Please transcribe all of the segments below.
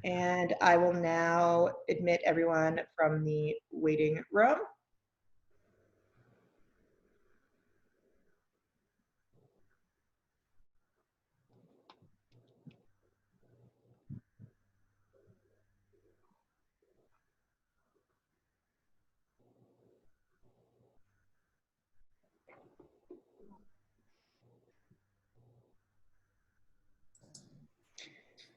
And I will now admit everyone from the waiting room.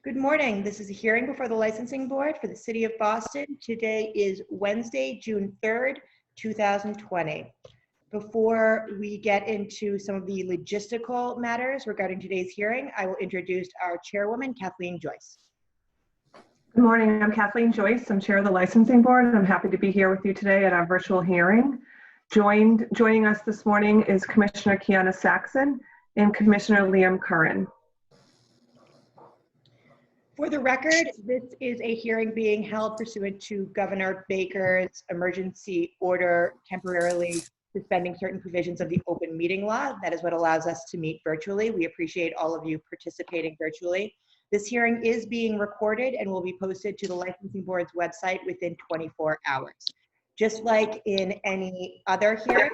Good morning. This is a hearing before the Licensing Board for the City of Boston. Today is Wednesday, June 3rd, 2020. Before we get into some of the logistical matters regarding today's hearing, I will introduce our chairwoman, Kathleen Joyce. Good morning. I'm Kathleen Joyce. I'm chair of the Licensing Board, and I'm happy to be here with you today at our virtual hearing. Joining us this morning is Commissioner Kiana Saxon and Commissioner Liam Curran. For the record, this is a hearing being held pursuant to Governor Baker's emergency order temporarily suspending certain provisions of the open meeting law. That is what allows us to meet virtually. We appreciate all of you participating virtually. This hearing is being recorded and will be posted to the Licensing Board's website within 24 hours. Just like in any other hearing,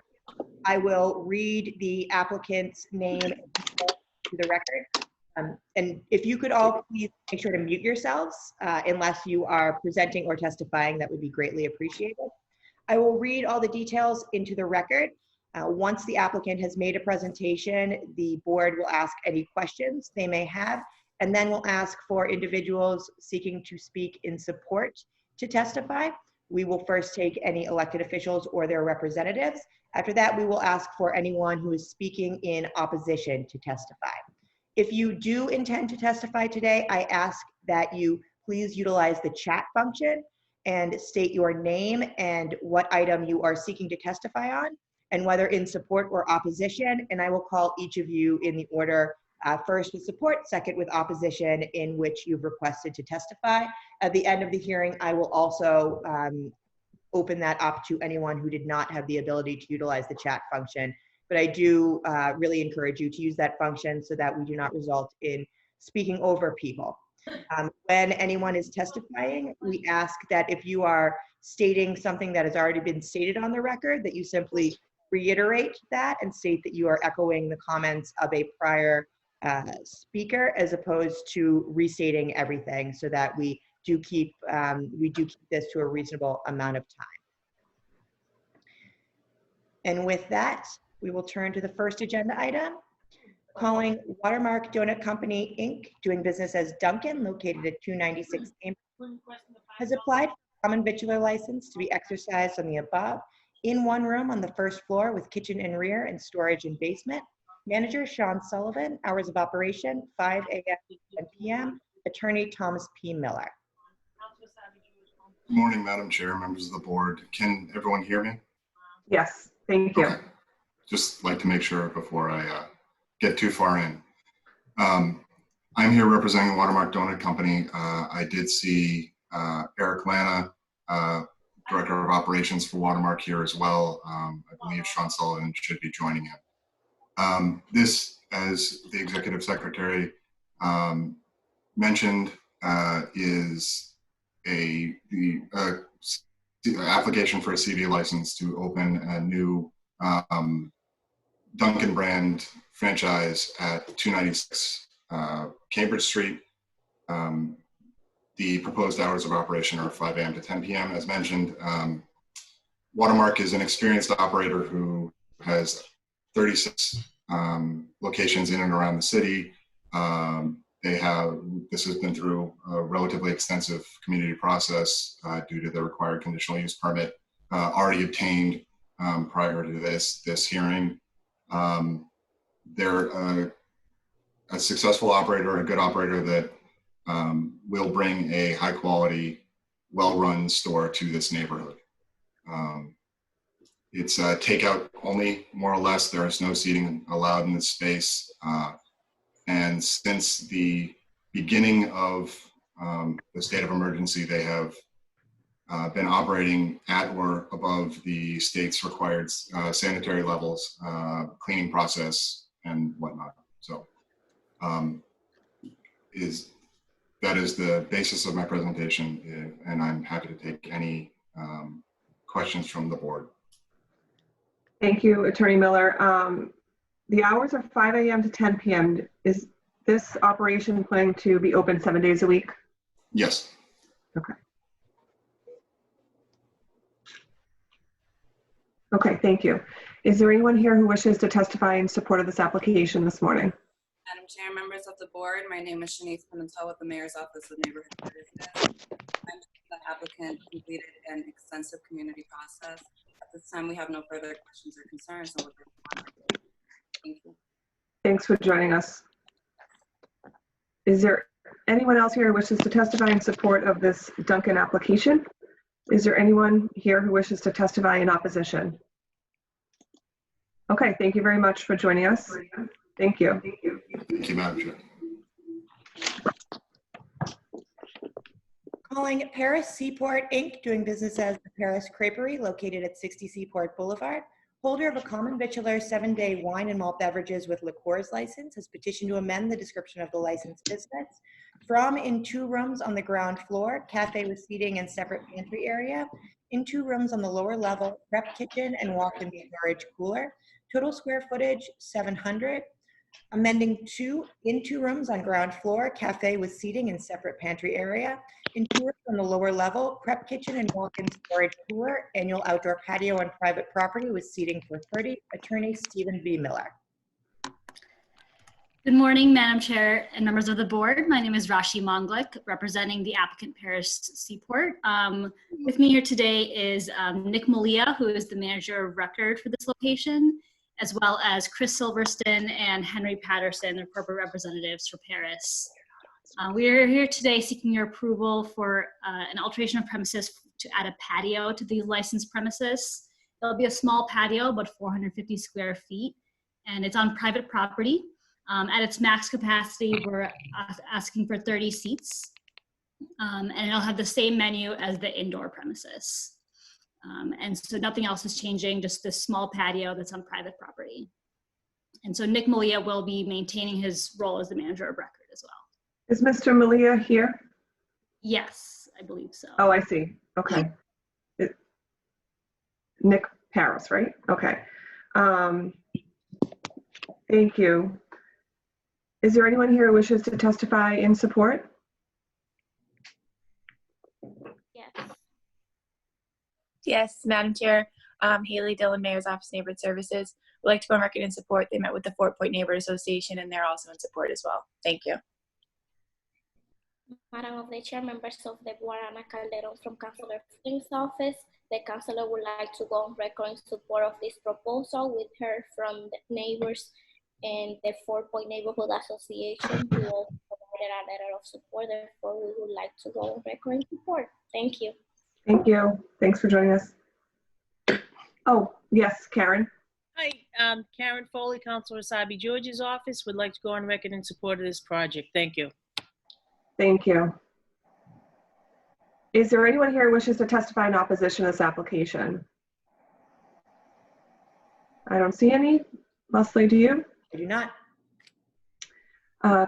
I will read the applicant's name to the record. And if you could all please make sure to mute yourselves unless you are presenting or testifying, that would be greatly appreciated. I will read all the details into the record. Once the applicant has made a presentation, the board will ask any questions they may have, and then we'll ask for individuals seeking to speak in support to testify. We will first take any elected officials or their representatives. After that, we will ask for anyone who is speaking in opposition to testify. If you do intend to testify today, I ask that you please utilize the chat function and state your name and what item you are seeking to testify on, and whether in support or opposition, and I will call each of you in the order first with support, second with opposition, in which you've requested to testify. At the end of the hearing, I will also open that up to anyone who did not have the ability to utilize the chat function. But I do really encourage you to use that function so that we do not result in speaking over people. When anyone is testifying, we ask that if you are stating something that has already been stated on the record, that you simply reiterate that and state that you are echoing the comments of a prior speaker, as opposed to restating everything, so that we do keep this to a reasonable amount of time. And with that, we will turn to the first agenda item, calling Watermark Donut Company, Inc., doing business as Dunkin', located at 296 Cambridge, has applied for a common vitular license to be exercised on the above in one room on the first floor with kitchen and rear and storage in basement. Manager Sean Sullivan, hours of operation 5 a.m. to 10 p.m. Attorney Thomas P. Miller. Good morning, Madam Chair, members of the board. Can everyone hear me? Yes, thank you. Okay. Just like to make sure before I get too far in. I'm here representing Watermark Donut Company. I did see Eric Lana, Director of Operations for Watermark, here as well. I believe Sean Sullivan should be joining him. This, as the Executive Secretary mentioned, is the application for a CV license to open a new Dunkin' brand franchise at 296 Cambridge Street. The proposed hours of operation are 5 a.m. to 10 p.m. As mentioned, Watermark is an experienced operator who has 36 locations in and around the city. This has been through a relatively extensive community process due to the required conditional use permit already obtained prior to this hearing. They're a successful operator, a good operator that will bring a high quality, well-run store to this neighborhood. It's takeout only, more or less. There is no seating allowed in this space. And since the beginning of the state of emergency, they have been operating at or above the state's required sanitary levels, cleaning process, and whatnot. So that is the basis of my presentation, and I'm happy to take any questions from the board. Thank you, Attorney Miller. The hours are 5 a.m. to 10 p.m. Is this operation planning to be open 7 days a week? Yes. Okay. Okay, thank you. Is there anyone here who wishes to testify in support of this application this morning? Madam Chair, members of the board, my name is Shanice Pimentel with the Mayor's Office of Neighborhood Services. The applicant completed an extensive community process. At this time, we have no further questions or concerns. So thank you. Thanks for joining us. Is there anyone else here who wishes to testify in support of this Duncan application? Is there anyone here who wishes to testify in opposition? Okay, thank you very much for joining us. Thank you. Thank you, Madam Chair. Calling Paris Seaport Inc., doing business as the Paris Creperie, located at 60 Seaport Boulevard. Holder of a common vitular 7-day wine and malt beverages with liqueurs license has petitioned to amend the description of the licensed business from in 2 rooms on the ground floor, cafe with seating and separate pantry area, in 2 rooms on the lower level, prep kitchen and walk-in storage cooler. Total square footage 700. Amending in 2 rooms on ground floor, cafe with seating and separate pantry area. In 2 rooms on the lower level, prep kitchen and walk-in storage cooler, annual outdoor patio on private property with seating for 30. Attorney Stephen V. Miller. Good morning, Madam Chair and members of the board. My name is Rashi Monglik, representing the applicant Paris Seaport. With me here today is Nick Malia, who is the manager of record for this location, as well as Chris Silverston and Henry Patterson, their corporate representatives for Paris. We are here today seeking your approval for an alteration of premises to add a patio to the licensed premises. There'll be a small patio, about 450 square feet, and it's on private property. At its max capacity, we're asking for 30 seats, and it'll have the same menu as the indoor premises. And so nothing else is changing, just this small patio that's on private property. And so Nick Malia will be maintaining his role as the manager of record as well. Is Mr. Malia here? Yes, I believe so. Oh, I see. Okay. Nick Paris, right? Okay. Thank you. Is there anyone here who wishes to testify in support? Yes. Yes, Madam Chair. Haley Dillon, Mayor's Office, Neighborhood Services. Would like to go on record in support. They met with the Fort Point Neighborhood Association, and they're also in support as well. Thank you. Madam of the Chair, members of the board, Ana Calderon from Councilor Flink's office. The councilor would like to go on record in support of this proposal with her from the neighbors and the Fort Point Neighborhood Association, who also provided a letter of support. Therefore, we would like to go on record in support. Thank you. Thank you. Thanks for joining us. Oh, yes, Karen. Hi, Karen Foley, Councilor Asabi George's office. Would like to go on record in support of this project. Thank you. Thank you. Is there anyone here who wishes to testify in opposition to this application? I don't see any. Leslie, do you? I do not.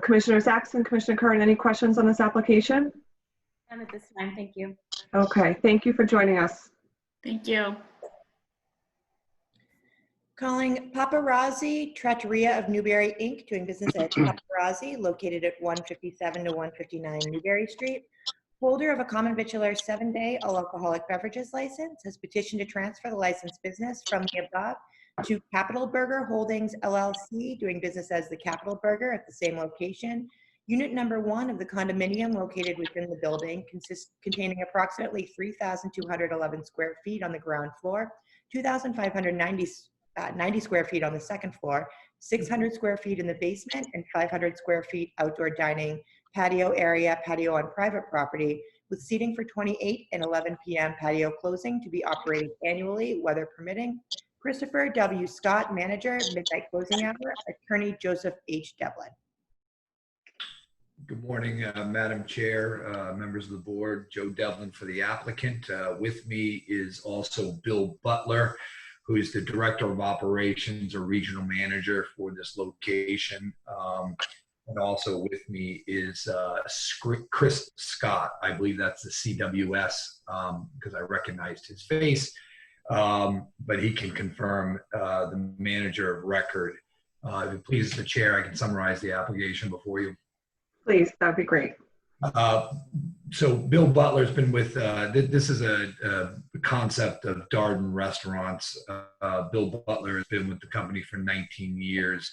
Commissioner Saxon, Commissioner Curran, any questions on this application? None at this time, thank you. Okay, thank you for joining us. Thank you. Calling Paparazzi Trattoria of Newbury Inc., doing business as Paparazzi, located at 157 to 159 Newbury Street. Holder of a common vitular 7-day all alcoholic beverages license has petitioned to transfer the licensed business from the above to Capital Burger Holdings LLC, doing business as the Capital Burger at the same location. Unit number 1 of the condominium located within the building containing approximately 3,211 square feet on the ground floor, 2,590 90 square feet on the second floor, 600 square feet in the basement, and 500 square feet outdoor dining patio area, patio on private property, with seating for 28 and 11 p.m. patio closing to be operated annually, weather permitting. Christopher W. Scott, manager, midnight closing hour. Attorney Joseph H. Devlin. Good morning, Madam Chair, members of the board. Joe Devlin for the applicant. With me is also Bill Butler, who is the Director of Operations or Regional Manager for this location. And also with me is Chris Scott. I believe that's the CWS because I recognized his face, but he can confirm the manager of record. If it pleases the chair, I can summarize the application before you. Please, that'd be great. So Bill Butler's been with, this is a concept of Darden Restaurants. Bill Butler has been with the company for 19 years.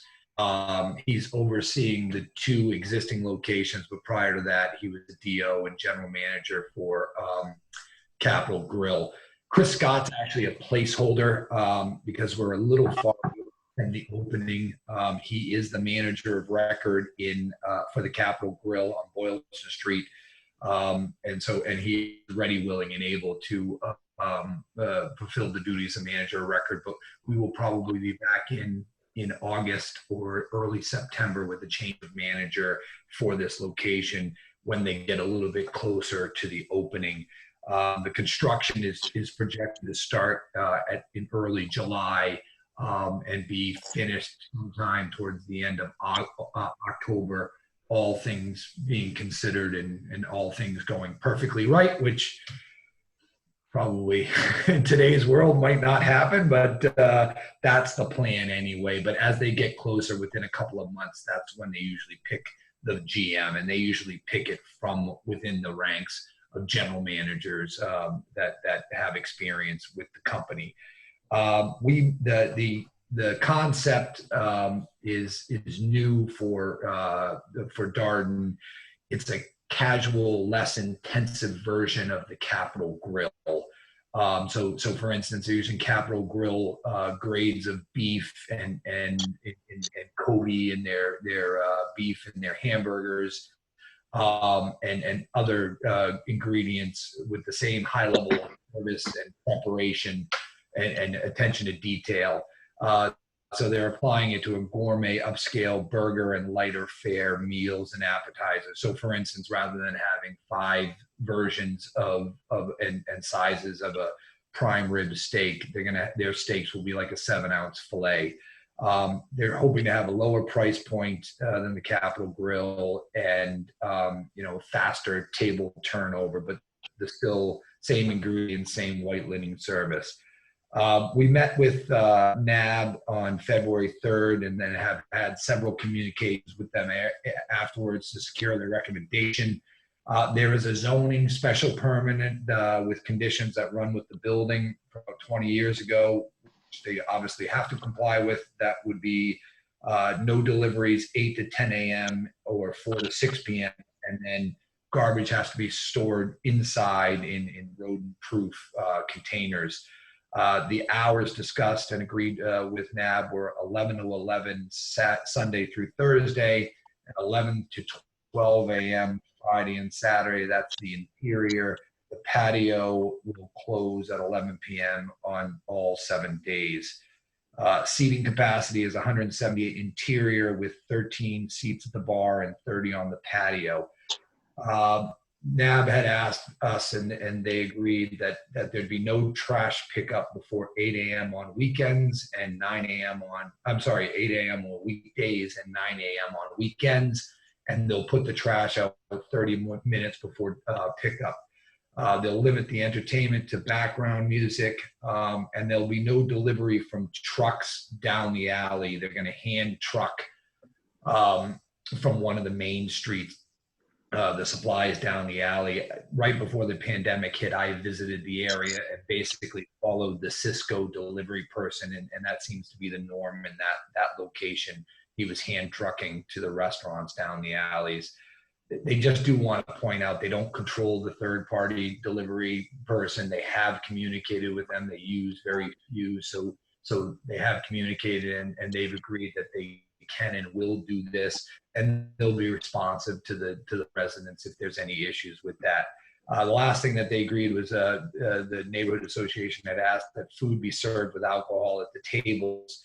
He's overseeing the 2 existing locations, but prior to that, he was the DO and general manager for Capital Grille. Chris Scott's actually a placeholder because we're a little far from the opening. He is the manager of record for the Capital Grille on Boylston Street. And he's ready, willing, and able to fulfill the duties of manager of record, but we will probably be back in August or early September with a change of manager for this location when they get a little bit closer to the opening. The construction is projected to start in early July and be finished sometime towards the end of October, all things being considered and all things going perfectly right, which probably in today's world might not happen, but that's the plan anyway. But as they get closer, within a couple of months, that's when they usually pick the GM, and they usually pick it from within the ranks of general managers that have experience with the company. The concept is new for Darden. It's a casual, less intensive version of the Capital Grille. So for instance, they're using Capital Grille grades of beef and Kobe in their beef and their hamburgers, and other ingredients with the same high level of service and preparation and attention to detail. So they're applying it to a gourmet upscale burger and lighter fare meals and appetizers. So for instance, rather than having 5 versions and sizes of a prime rib steak, their steaks will be like a 7-ounce filet. They're hoping to have a lower price point than the Capital Grille and faster table turnover, but the still same ingredients, same white linen service. We met with NAB on February 3rd and then have had several communications with them afterwards to secure their recommendation. There is a zoning special permit with conditions that run with the building from about 20 years ago, which they obviously have to comply with. That would be no deliveries 8 to 10 a.m. or 4 to 6 p.m. And then garbage has to be stored inside in rodent-proof containers. The hours discussed and agreed with NAB were 11 to 11 Sunday through Thursday, and 11 to 12 a.m. Friday and Saturday. That's the interior. The patio will close at 11 p.m. on all 7 days. Seating capacity is 178 interior with 13 seats at the bar and 30 on the patio. NAB had asked us, and they agreed that there'd be no trash pickup before 8 a.m. on weekends and 8 a.m. on weekdays and 9 a.m. on weekends. And they'll put the trash out 30 minutes before pickup. They'll limit the entertainment to background music, and there'll be no delivery from trucks down the alley. They're going to hand truck from one of the main streets. The supplies down the alley. Right before the pandemic hit, I visited the area and basically followed the Cisco delivery person, and that seems to be the norm in that location. He was hand trucking to the restaurants down the alleys. They just do want to point out they don't control the third-party delivery person. They have communicated with them. They use very few, so they have communicated and they've agreed that they can and will do this, and they'll be responsive to the residents if there's any issues with that. The last thing that they agreed was the neighborhood association had asked that food be served with alcohol at the tables.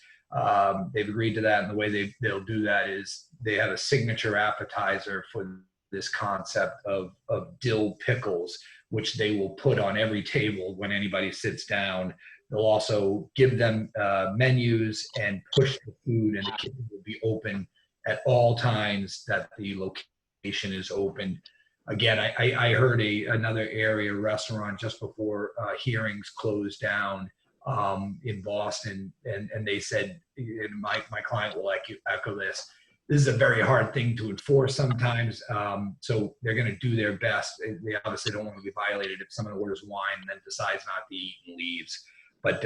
They've agreed to that, and the way they'll do that is they have a signature appetizer for this concept of dill pickles, which they will put on every table when anybody sits down. They'll also give them menus and push the food, and the kitchen will be open at all times that the location is open. Again, I heard another area restaurant just before hearings closed down in Boston, and they said, and my client will echo this, this is a very hard thing to enforce sometimes, so they're going to do their best. They obviously don't want to be violated if someone orders wine and then decides not to eat and leaves. But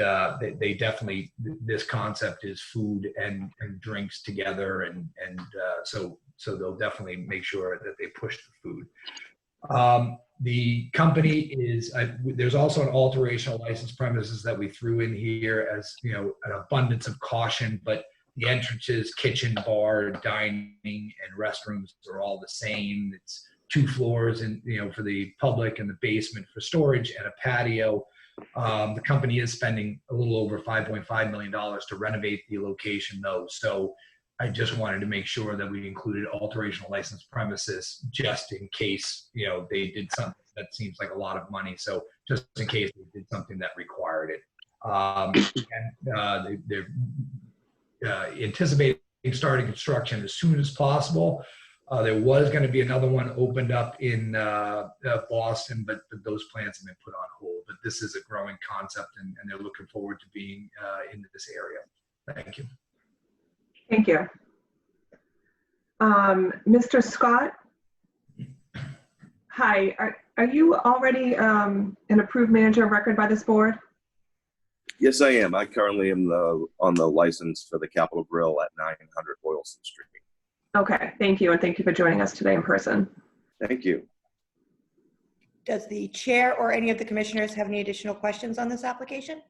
they definitely, this concept is food and drinks together, and so they'll definitely make sure that they push the food. The company is, there's also an alteration of licensed premises that we threw in here as, you know, an abundance of caution, but the entrances, kitchen, bar, dining, and restrooms are all the same. It's 2 floors, and, you know, for the public, and the basement for storage, and a patio. The company is spending a little over $5.5 million to renovate the location, though. So I just wanted to make sure that we included alteration of licensed premises, just in case, you know, they did something that seems like a lot of money. So just in case they did something that required it. They're anticipating starting construction as soon as possible. There was going to be another one opened up in Boston, but those plans have been put on hold. But this is a growing concept, and they're looking forward to being in this area. Thank you. Thank you. Mr. Scott? Hi, are you already an approved manager of record by this board? Yes, I am. I currently am on the license for the Capitol Grill at 900 Boylston Street. Okay, thank you, and thank you for joining us today in person. Thank you. Does the chair or any of the commissioners have any additional questions on this application?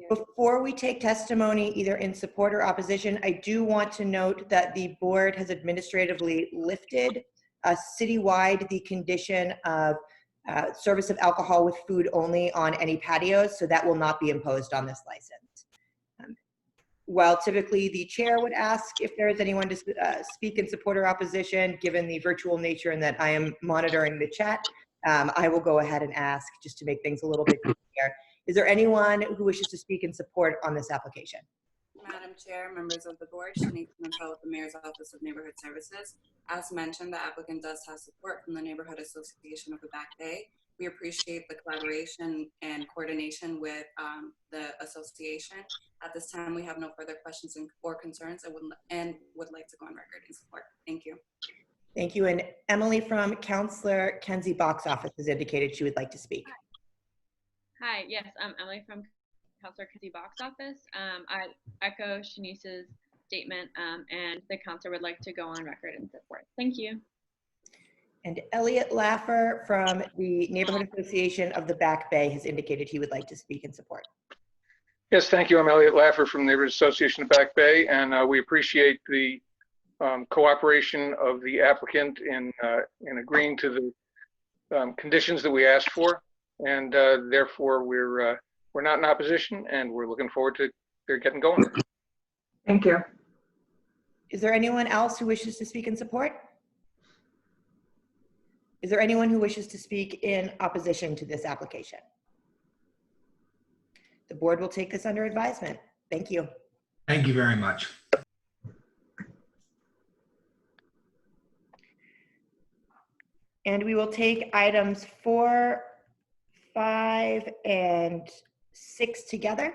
Before we take testimony either in support or opposition, I do want to note that the board has administratively lifted citywide the condition of service of alcohol with food only on any patios, so that will not be imposed on this license. While typically the chair would ask if there is anyone to speak in support or opposition, given the virtual nature and that I am monitoring the chat, I will go ahead and ask just to make things a little bit clearer. Is there anyone who wishes to speak in support on this application? Madam Chair, members of the board, Shanice Pimentel with the Mayor's Office of Neighborhood Services. As mentioned, the applicant does have support from the Neighborhood Association of the Back Bay. We appreciate the collaboration and coordination with the association. At this time, we have no further questions or concerns and would like to go on record in support. Thank you. Thank you. And Emily from Councillor Kenzie Bach's office has indicated she would like to speak. Hi, yes, I'm Emily from Councillor Kenzie Bach's office. I echo Shanice's statement, and the councillor would like to go on record in support. Thank you. And Elliot Laffer from the Neighborhood Association of the Back Bay has indicated he would like to speak in support. Yes, thank you. I'm Elliot Laffer from the Neighborhood Association of Back Bay, and we appreciate the cooperation of the applicant in agreeing to the conditions that we asked for, and therefore we're not in opposition, and we're looking forward to their getting going. Thank you. Is there anyone else who wishes to speak in support? Is there anyone who wishes to speak in opposition to this application? The board will take this under advisement. Thank you. Thank you very much. And we will take items 4, 5, and 6 together.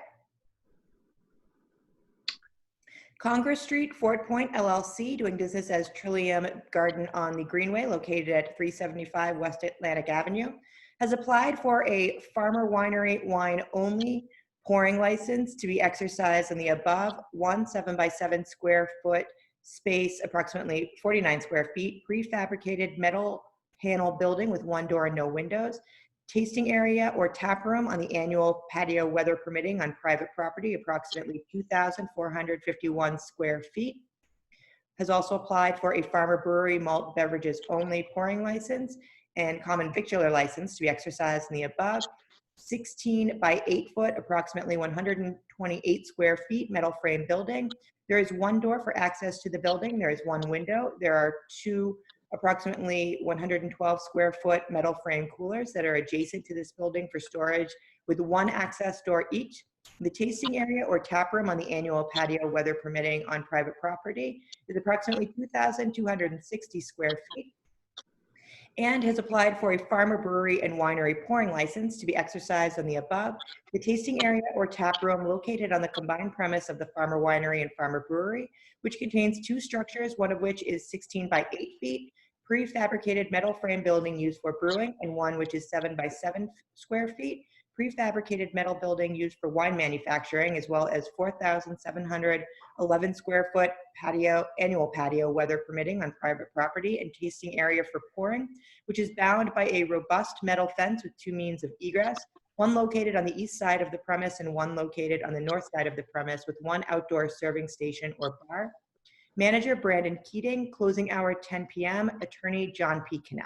Congress Street, Fort Point LLC, doing business as Trillium Garden on the Greenway, located at 375 West Atlantic Avenue, has applied for a farmer winery wine only pouring license to be exercised in the above 1 7x7 square foot space, approximately 49 square feet, prefabricated metal panel building with 1 door and no windows, tasting area or tap room on the annual patio, weather permitting, on private property, approximately 2,451 square feet. Has also applied for a farmer brewery malt beverages only pouring license and common victular license to be exercised in the above 16 by 8 foot, approximately 128 square feet metal frame building. There is 1 door for access to the building. There is 1 window. There are 2 approximately 112 square foot metal frame coolers that are adjacent to this building for storage, with 1 access door each. The tasting area or tap room on the annual patio, weather permitting, on private property is approximately 2,260 square feet and has applied for a farmer brewery and winery pouring license to be exercised on the above. The tasting area or tap room located on the combined premise of the farmer winery and farmer brewery, which contains two structures, one of which is 16 by 8 feet, prefabricated metal frame building used for brewing, and one which is 7 by 7 square feet, prefabricated metal building used for wine manufacturing, as well as 4,711 square foot patio, annual patio, weather permitting, on private property, and tasting area for pouring, which is bound by a robust metal fence with two means of egress, one located on the east side of the premise and one located on the north side of the premise, with one outdoor serving station or bar. Manager Brandon Keating, closing hour 10 p.m., attorney John P. Cannell.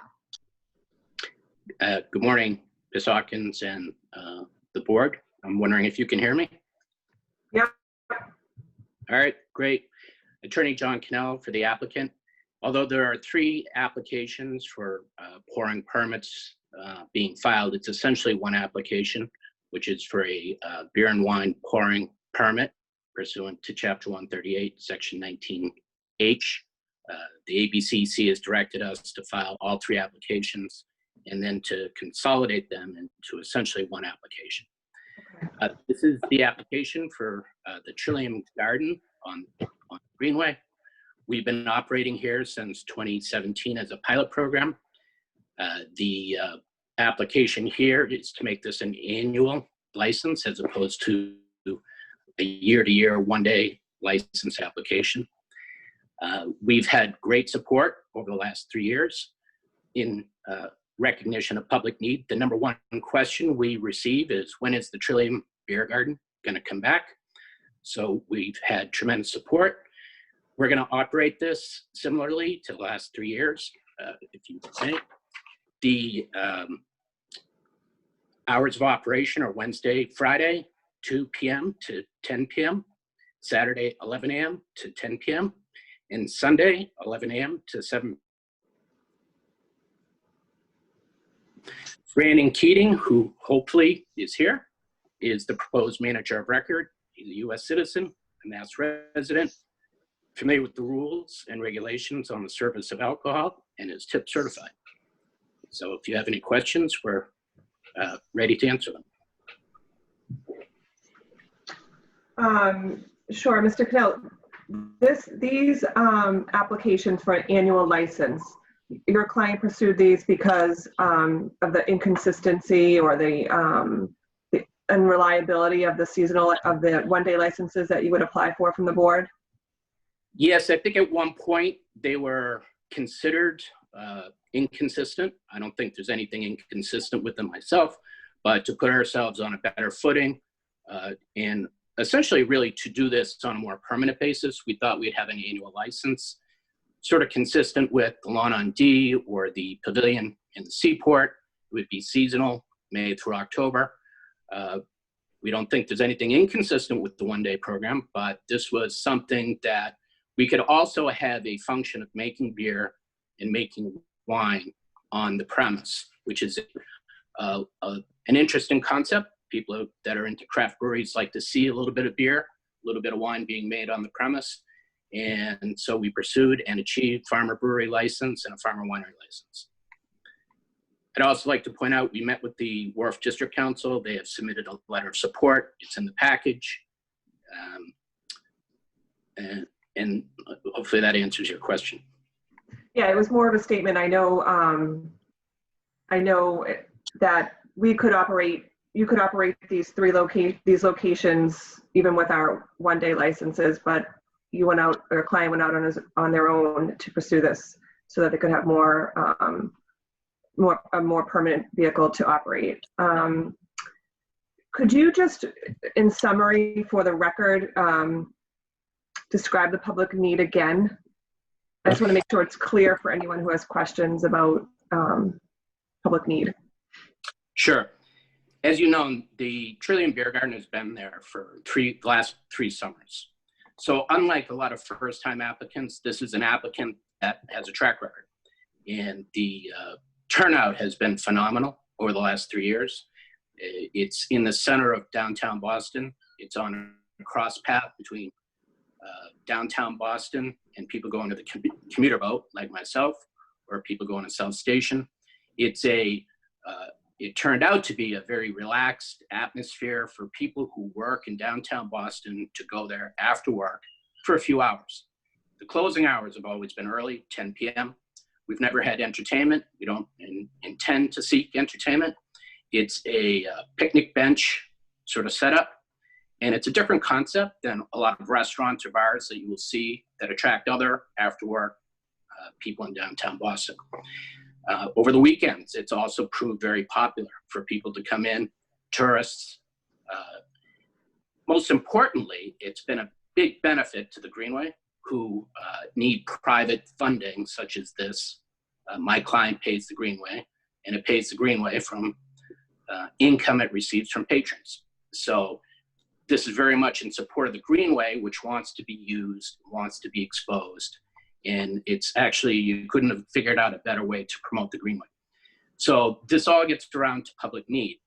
Good morning, Ms. Hawkins and the board. I'm wondering if you can hear me? Yeah. All right, great. Attorney John Cannell for the applicant. Although there are 3 applications for pouring permits being filed, it's essentially one application, which is for a beer and wine pouring permit pursuant to Chapter 138, Section 19H. The ABCC has directed us to file all 3 applications and then to consolidate them into essentially one application. This is the application for the Trillium Garden on Greenway. We've been operating here since 2017 as a pilot program. The application here is to make this an annual license as opposed to a year-to-year, one-day license application. We've had great support over the last 3 years in recognition of public need. The number one question we receive is, when is the Trillium Beer Garden going to come back? So we've had tremendous support. We're going to operate this similarly to the last 3 years, if you may. The hours of operation are Wednesday, Friday, 2 p.m. to 10 p.m., Saturday, 11 a.m. to 10 p.m., and Sunday, 11 a.m. to 7 Brandon Keating, who hopefully is here, is the proposed manager of record. He's a U.S. citizen, a Mass resident, familiar with the rules and regulations on the service of alcohol, and is tip certified. So if you have any questions, we're ready to answer them. Sure, Mr. Cannell. These applications for an annual license, your client pursued these because of the inconsistency or the unreliability of the one-day licenses that you would apply for from the board? Yes, I think at one point they were considered inconsistent. I don't think there's anything inconsistent with them myself, but to put ourselves on a better footing and essentially really to do this on a more permanent basis, we thought we'd have an annual license, sort of consistent with the Lawn on D or the Pavilion in the Seaport. It would be seasonal, May through October. We don't think there's anything inconsistent with the one-day program, but this was something that we could also have a function of making beer and making wine on the premise, which is an interesting concept. People that are into craft breweries like to see a little bit of beer, a little bit of wine being made on the premise. And so we pursued and achieved farmer brewery license and a farmer winery license. I'd also like to point out, we met with the Wharf District Council. They have submitted a letter of support. It's in the package. And hopefully that answers your question. Yeah, it was more of a statement. I know that we could operate, you could operate these these locations even with our one-day licenses, but you went out, or a client went out on their own to pursue this so that they could have a more permanent vehicle to operate. Could you just, in summary for the record, describe the public need again? I just want to make sure it's clear for anyone who has questions about public need. Sure. As you know, the Trillium Beer Garden has been there for the last 3 summers. So unlike a lot of first-time applicants, this is an applicant that has a track record. And the turnout has been phenomenal over the last 3 years. It's in the center of downtown Boston. It's on a cross path between downtown Boston and people going to the commuter boat like myself, or people going to South Station. It turned out to be a very relaxed atmosphere for people who work in downtown Boston to go there after work for a few hours. The closing hours have always been early, 10 p.m. We've never had entertainment. We don't intend to seek entertainment. It's a picnic bench sort of setup, and it's a different concept than a lot of restaurants or bars that you will see that attract other after work people in downtown Boston. Over the weekends, it's also proved very popular for people to come in, tourists. Most importantly, it's been a big benefit to the Greenway, who need private funding such as this. My client pays the Greenway, and it pays the Greenway from income it receives from patrons. So this is very much in support of the Greenway, which wants to be used, wants to be exposed. And it's actually, you couldn't have figured out a better way to promote the Greenway. So this all gets around to public need.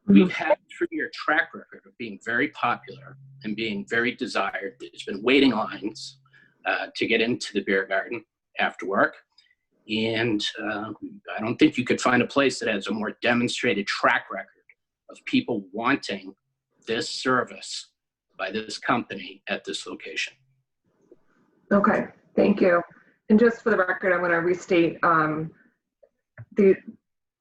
We've had a 3-year track record of being very popular and being very desired. There's been waiting lines to get into the beer garden after work. And I don't think you could find a place that has a more demonstrated track record of people wanting this service by this company at this location. Okay, thank you. And just for the record, I'm going to restate,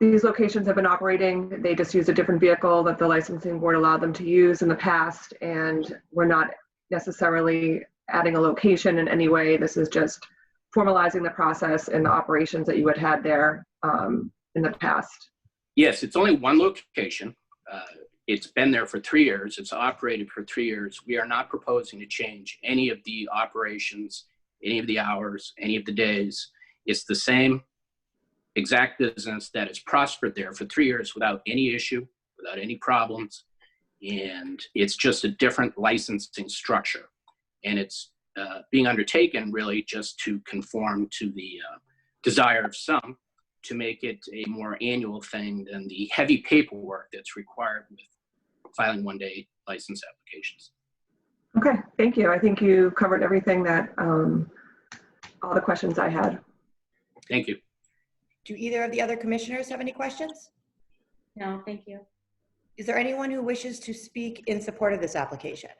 these locations have been operating. They just use a different vehicle that the licensing board allowed them to use in the past, and we're not necessarily adding a location in any way. This is just formalizing the process and the operations that you had had there in the past. Yes, it's only one location. It's been there for 3 years. It's operated for 3 years. We are not proposing to change any of the operations, any of the hours, any of the days. It's the same exact business that has prospered there for 3 years without any issue, without any problems. And it's just a different licensing structure. And it's being undertaken really just to conform to the desire of some to make it a more annual thing than the heavy paperwork that's required with filing one-day license applications. Okay, thank you. I think you covered everything that, all the questions I had. Thank you. Do either of the other commissioners have any questions? No, thank you. Is there anyone who wishes to speak in support of this application?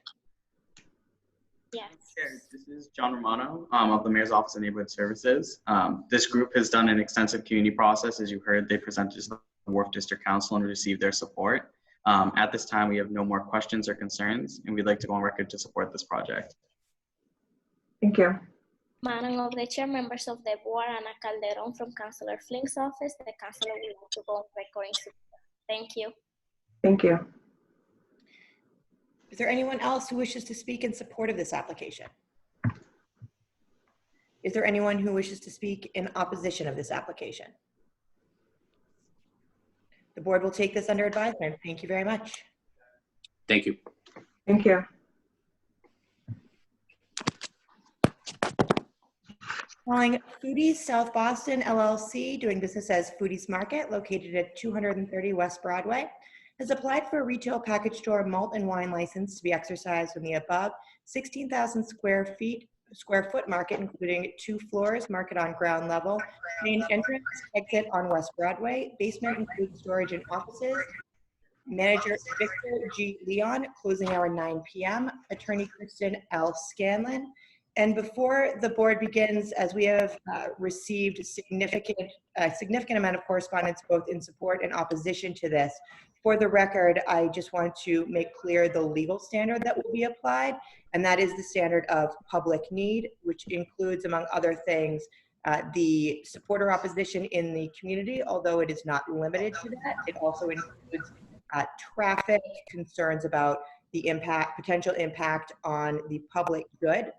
Yes. Chair, this is John Romano of the Mayor's Office of Neighborhood Services. This group has done an extensive community process. As you heard, they presented to the Wharf District Council and received their support. At this time, we have no more questions or concerns, and we'd like to go on record to support this project. Thank you. Madam of the Chair, members of the board, Ana Calderon from Councilor Flink's office, the councilor would like to go on record in support. Thank you. Thank you. Is there anyone else who wishes to speak in support of this application? Is there anyone who wishes to speak in opposition of this application? The board will take this under advisement. Thank you very much. Thank you. Thank you. Calling Foodies South Boston LLC, doing business as Foodies Market, located at 230 West Broadway, has applied for a retail package store malt and wine license to be exercised on the above 16,000 square foot market, including 2 floors, market on ground level, main entrance, exit on West Broadway, basement includes storage and offices. Manager Victor G. Leon, closing hour 9 p.m. Attorney Kristen L. Scanlon. And before the board begins, as we have received a significant amount of correspondence both in support and opposition to this, for the record, I just want to make clear the legal standard that will be applied, and that is the standard of public need, which includes, among other things, the support or opposition in the community, although it is not limited to that. It also includes traffic, concerns about the potential impact on the public good,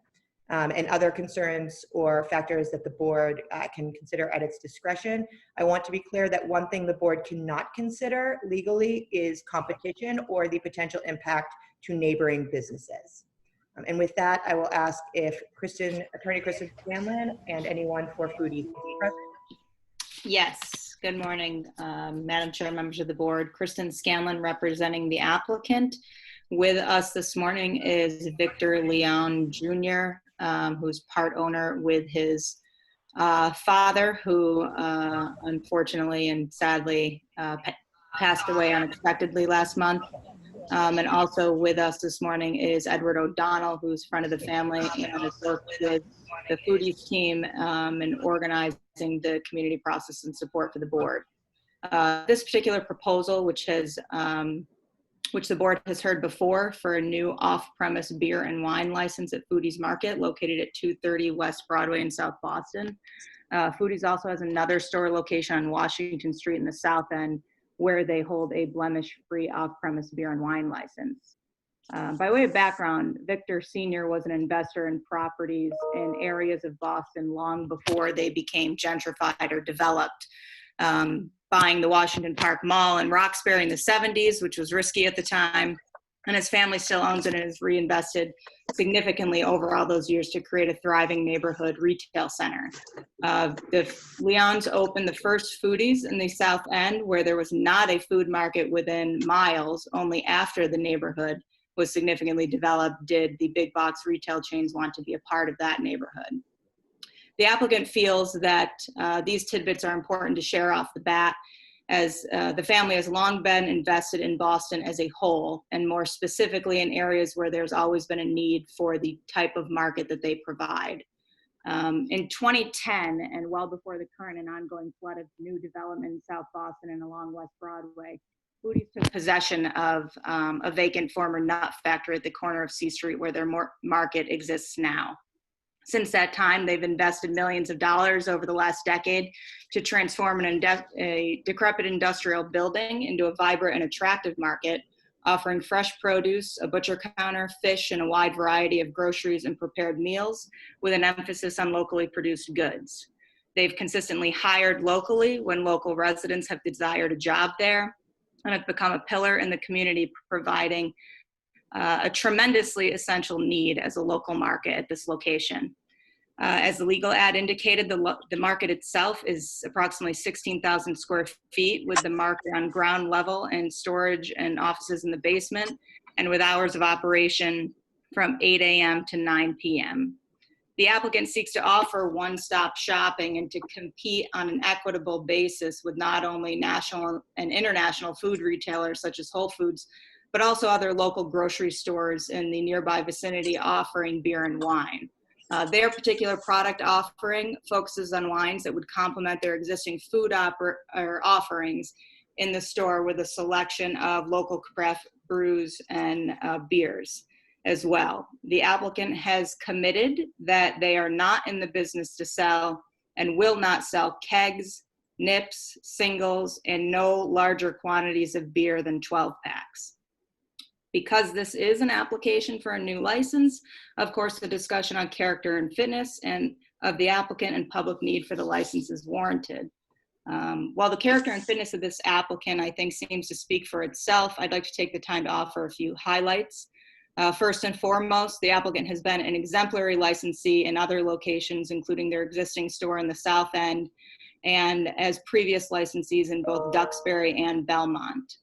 and other concerns or factors that the board can consider at its discretion. I want to be clear that one thing the board cannot consider legally is competition or the potential impact to neighboring businesses. And with that, I will ask if Attorney Kristen Scanlon and anyone for Foodies is present. Yes, good morning, Madam Chair, members of the board. Kristen Scanlon representing the applicant. With us this morning is Victor Leon Jr., who's part owner with his father, who unfortunately and sadly passed away unexpectedly last month. And also with us this morning is Edward O'Donnell, who's friend of the family and has worked with the Foodies team in organizing the community process and support for the board. This particular proposal, which the board has heard before for a new off-premise beer and wine license at Foodies Market located at 230 West Broadway in South Boston. Foodies also has another store location on Washington Street in the South End where they hold a blemish-free off-premise beer and wine license. By way of background, Victor Sr. was an investor in properties in areas of Boston long before they became gentrified or developed. Buying the Washington Park Mall in Roxbury in the 70s, which was risky at the time. And his family still owns it and has reinvested significantly over all those years to create a thriving neighborhood retail center. The Leons opened the first Foodies in the South End, where there was not a food market within miles. Only after the neighborhood was significantly developed did the big box retail chains want to be a part of that neighborhood. The applicant feels that these tidbits are important to share off the bat, as the family has long been invested in Boston as a whole, and more specifically in areas where there's always been a need for the type of market that they provide. In 2010, and well before the current and ongoing flood of new development in South Boston and along West Broadway, Foodies took possession of a vacant former nut factory at the corner of C Street where their market exists now. Since that time, they've invested millions of dollars over the last decade to transform a decrepit industrial building into a vibrant and attractive market, offering fresh produce, a butcher counter, fish, and a wide variety of groceries and prepared meals with an emphasis on locally produced goods. They've consistently hired locally when local residents have desired a job there, and have become a pillar in the community, providing a tremendously essential need as a local market at this location. As the legal ad indicated, the market itself is approximately 16,000 square feet, with the market on ground level and storage and offices in the basement, and with hours of operation from 8 a.m. to 9 p.m. The applicant seeks to offer one-stop shopping and to compete on an equitable basis with not only national and international food retailers such as Whole Foods, but also other local grocery stores in the nearby vicinity offering beer and wine. Their particular product offering focuses on wines that would complement their existing food offerings in the store, with a selection of local craft brews and beers as well. The applicant has committed that they are not in the business to sell and will not sell kegs, nips, singles, and no larger quantities of beer than 12 packs. Because this is an application for a new license, of course, the discussion on character and fitness and of the applicant and public need for the license is warranted. While the character and fitness of this applicant, I think, seems to speak for itself, I'd like to take the time to offer a few highlights. First and foremost, the applicant has been an exemplary licensee in other locations, including their existing store in the South End, and as previous licensees in both Duxbury and Belmont.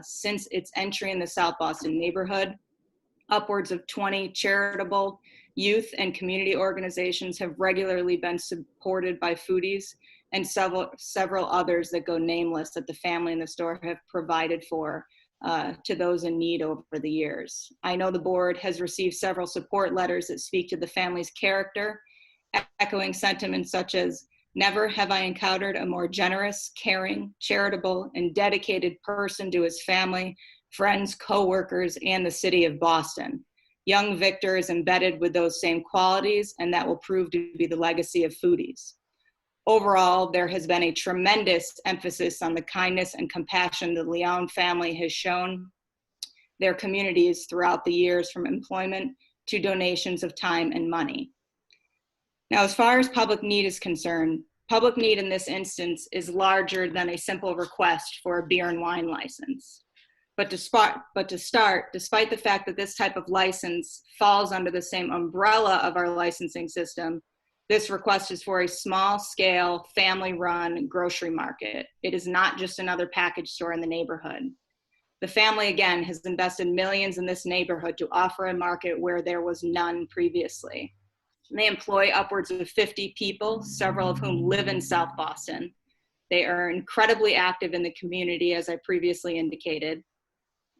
Since its entry in the South Boston neighborhood, upwards of 20 charitable, youth, and community organizations have regularly been supported by Foodies, and several others that go nameless that the family and the store have provided for to those in need over the years. I know the board has received several support letters that speak to the family's character, echoing sentiments such as, "Never have I encountered a more generous, caring, charitable, and dedicated person to his family, friends, co-workers, and the city of Boston. Young Victor is embedded with those same qualities, and that will prove to be the legacy of Foodies." Overall, there has been a tremendous emphasis on the kindness and compassion the Leon family has shown their communities throughout the years, from employment to donations of time and money. Now, as far as public need is concerned, public need in this instance is larger than a simple request for a beer and wine license. But to start, despite the fact that this type of license falls under the same umbrella of our licensing system, this request is for a small-scale, family-run grocery market. It is not just another package store in the neighborhood. The family, again, has invested millions in this neighborhood to offer a market where there was none previously. They employ upwards of 50 people, several of whom live in South Boston. They are incredibly active in the community, as I previously indicated.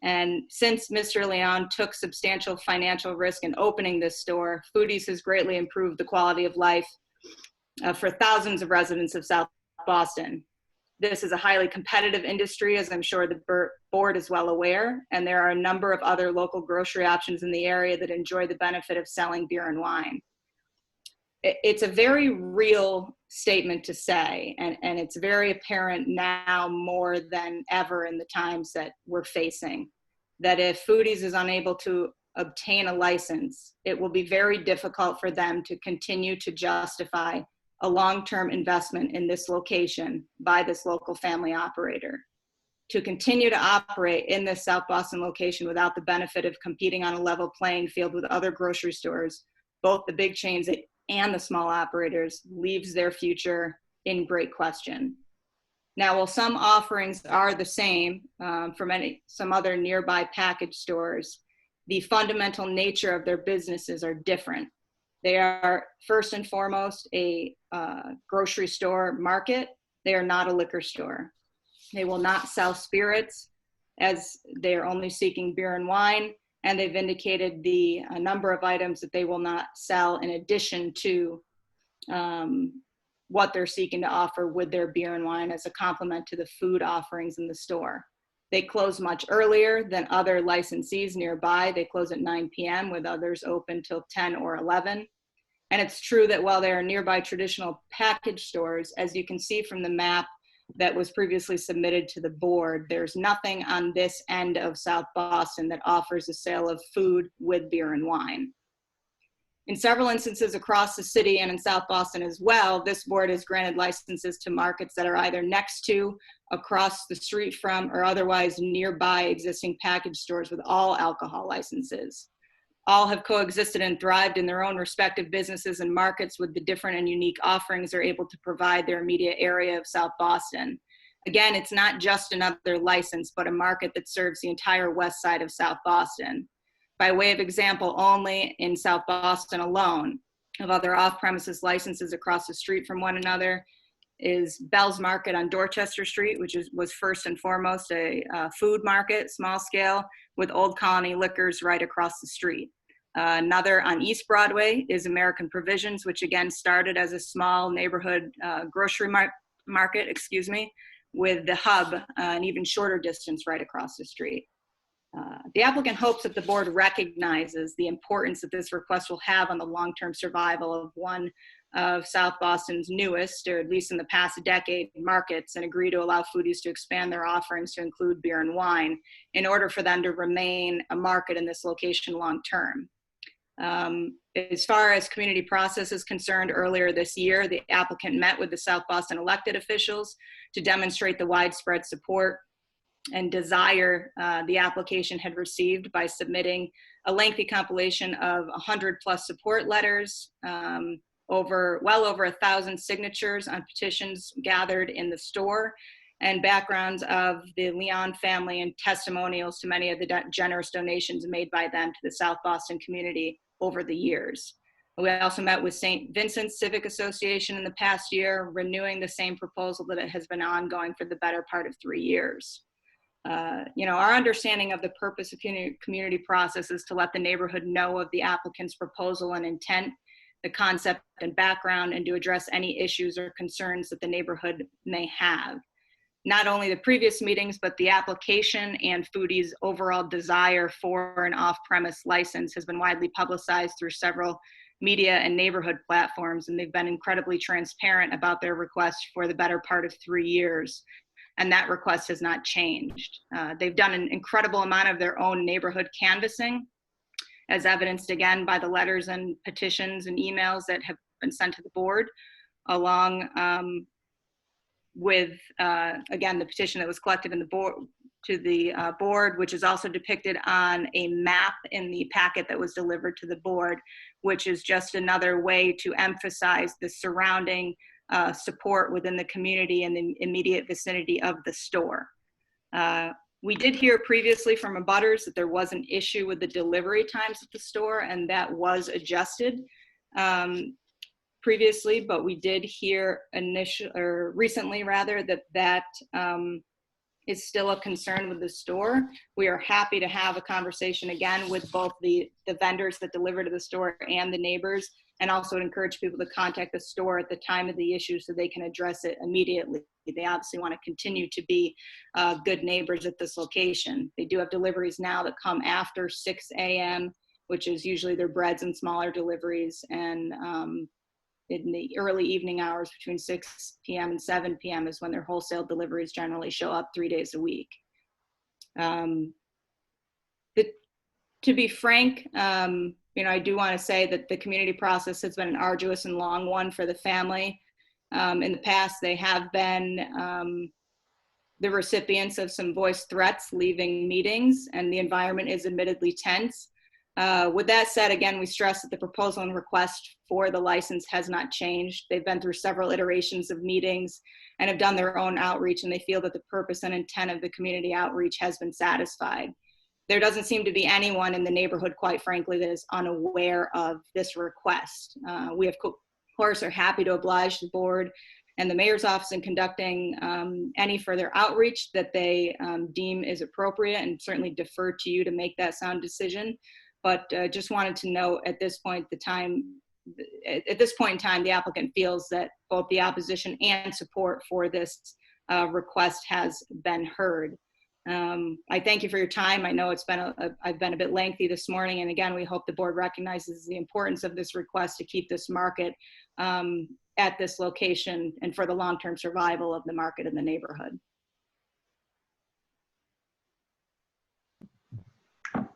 And since Mr. Leon took substantial financial risk in opening this store, Foodies has greatly improved the quality of life for thousands of residents of South Boston. This is a highly competitive industry, as I'm sure the board is well aware, and there are a number of other local grocery options in the area that enjoy the benefit of selling beer and wine. It's a very real statement to say, and it's very apparent now more than ever in the times that we're facing, that if Foodies is unable to obtain a license, it will be very difficult for them to continue to justify a long-term investment in this location by this local family operator. To continue to operate in this South Boston location without the benefit of competing on a level playing field with other grocery stores, both the big chains and the small operators, leaves their future in great question. Now, while some offerings are the same from some other nearby package stores, the fundamental nature of their businesses are different. They are first and foremost a grocery store market. They are not a liquor store. They will not sell spirits, as they are only seeking beer and wine, and they've indicated the number of items that they will not sell in addition to what they're seeking to offer with their beer and wine as a complement to the food offerings in the store. They close much earlier than other licensees nearby. They close at 9 p.m. with others open till 10 or 11. And it's true that while there are nearby traditional package stores, as you can see from the map that was previously submitted to the board, there's nothing on this end of South Boston that offers a sale of food with beer and wine. In several instances across the city and in South Boston as well, this board has granted licenses to markets that are either next to, across the street from, or otherwise nearby existing package stores with all alcohol licenses. All have coexisted and thrived in their own respective businesses and markets with the different and unique offerings they're able to provide their immediate area of South Boston. Again, it's not just another license, but a market that serves the entire west side of South Boston. By way of example, only in South Boston alone, of other off-premises licenses across the street from one another, is Bell's Market on Dorchester Street, which was first and foremost a food market, small scale, with Old Colony Liquors right across the street. Another on East Broadway is American Provisions, which again started as a small neighborhood grocery market, with the Hub, an even shorter distance right across the street. The applicant hopes that the board recognizes the importance that this request will have on the long-term survival of one of South Boston's newest, or at least in the past decade, markets, and agree to allow Foodies to expand their offerings to include beer and wine in order for them to remain a market in this location long-term. As far as community process is concerned, earlier this year, the applicant met with the South Boston elected officials to demonstrate the widespread support and desire the application had received by submitting a lengthy compilation of 100+ support letters, well over 1,000 signatures on petitions gathered in the store, and backgrounds of the Leon family and testimonials to many of the generous donations made by them to the South Boston community over the years. We also met with St. Vincent's Civic Association in the past year, renewing the same proposal that has been ongoing for the better part of 3 years. Our understanding of the purpose of community process is to let the neighborhood know of the applicant's proposal and intent, the concept and background, and to address any issues or concerns that the neighborhood may have. Not only the previous meetings, but the application and Foodies' overall desire for an off-premise license has been widely publicized through several media and neighborhood platforms, and they've been incredibly transparent about their request for the better part of 3 years. And that request has not changed. They've done an incredible amount of their own neighborhood canvassing, as evidenced again by the letters and petitions and emails that have been sent to the board, along with, again, the petition that was collected in the board to the board, which is also depicted on a map in the packet that was delivered to the board, which is just another way to emphasize the surrounding support within the community and the immediate vicinity of the store. We did hear previously from abutters that there was an issue with the delivery times at the store, and that was adjusted previously, but we did hear recently rather, that is still a concern with the store. We are happy to have a conversation again with both the vendors that deliver to the store and the neighbors, and also encourage people to contact the store at the time of the issue so they can address it immediately. They obviously want to continue to be good neighbors at this location. They do have deliveries now that come after 6 a.m., which is usually their breads and smaller deliveries, and in the early evening hours between 6 p.m. and 7 p.m. is when their wholesale deliveries generally show up 3 days a week. To be frank, I do want to say that the community process has been an arduous and long one for the family. In the past, they have been the recipients of some voiced threats leaving meetings, and the environment is admittedly tense. With that said, again, we stress that the proposal and request for the license has not changed. They've been through several iterations of meetings and have done their own outreach, and they feel that the purpose and intent of the community outreach has been satisfied. There doesn't seem to be anyone in the neighborhood, quite frankly, that is unaware of this request. We, of course, are happy to oblige the board and the mayor's office in conducting any further outreach that they deem is appropriate, and certainly defer to you to make that sound decision. But just wanted to note at this point in time, the applicant feels that both the opposition and support for this request has been heard. I thank you for your time. I know I've been a bit lengthy this morning, and again, we hope the board recognizes the importance of this request to keep this market at this location and for the long-term survival of the market in the neighborhood.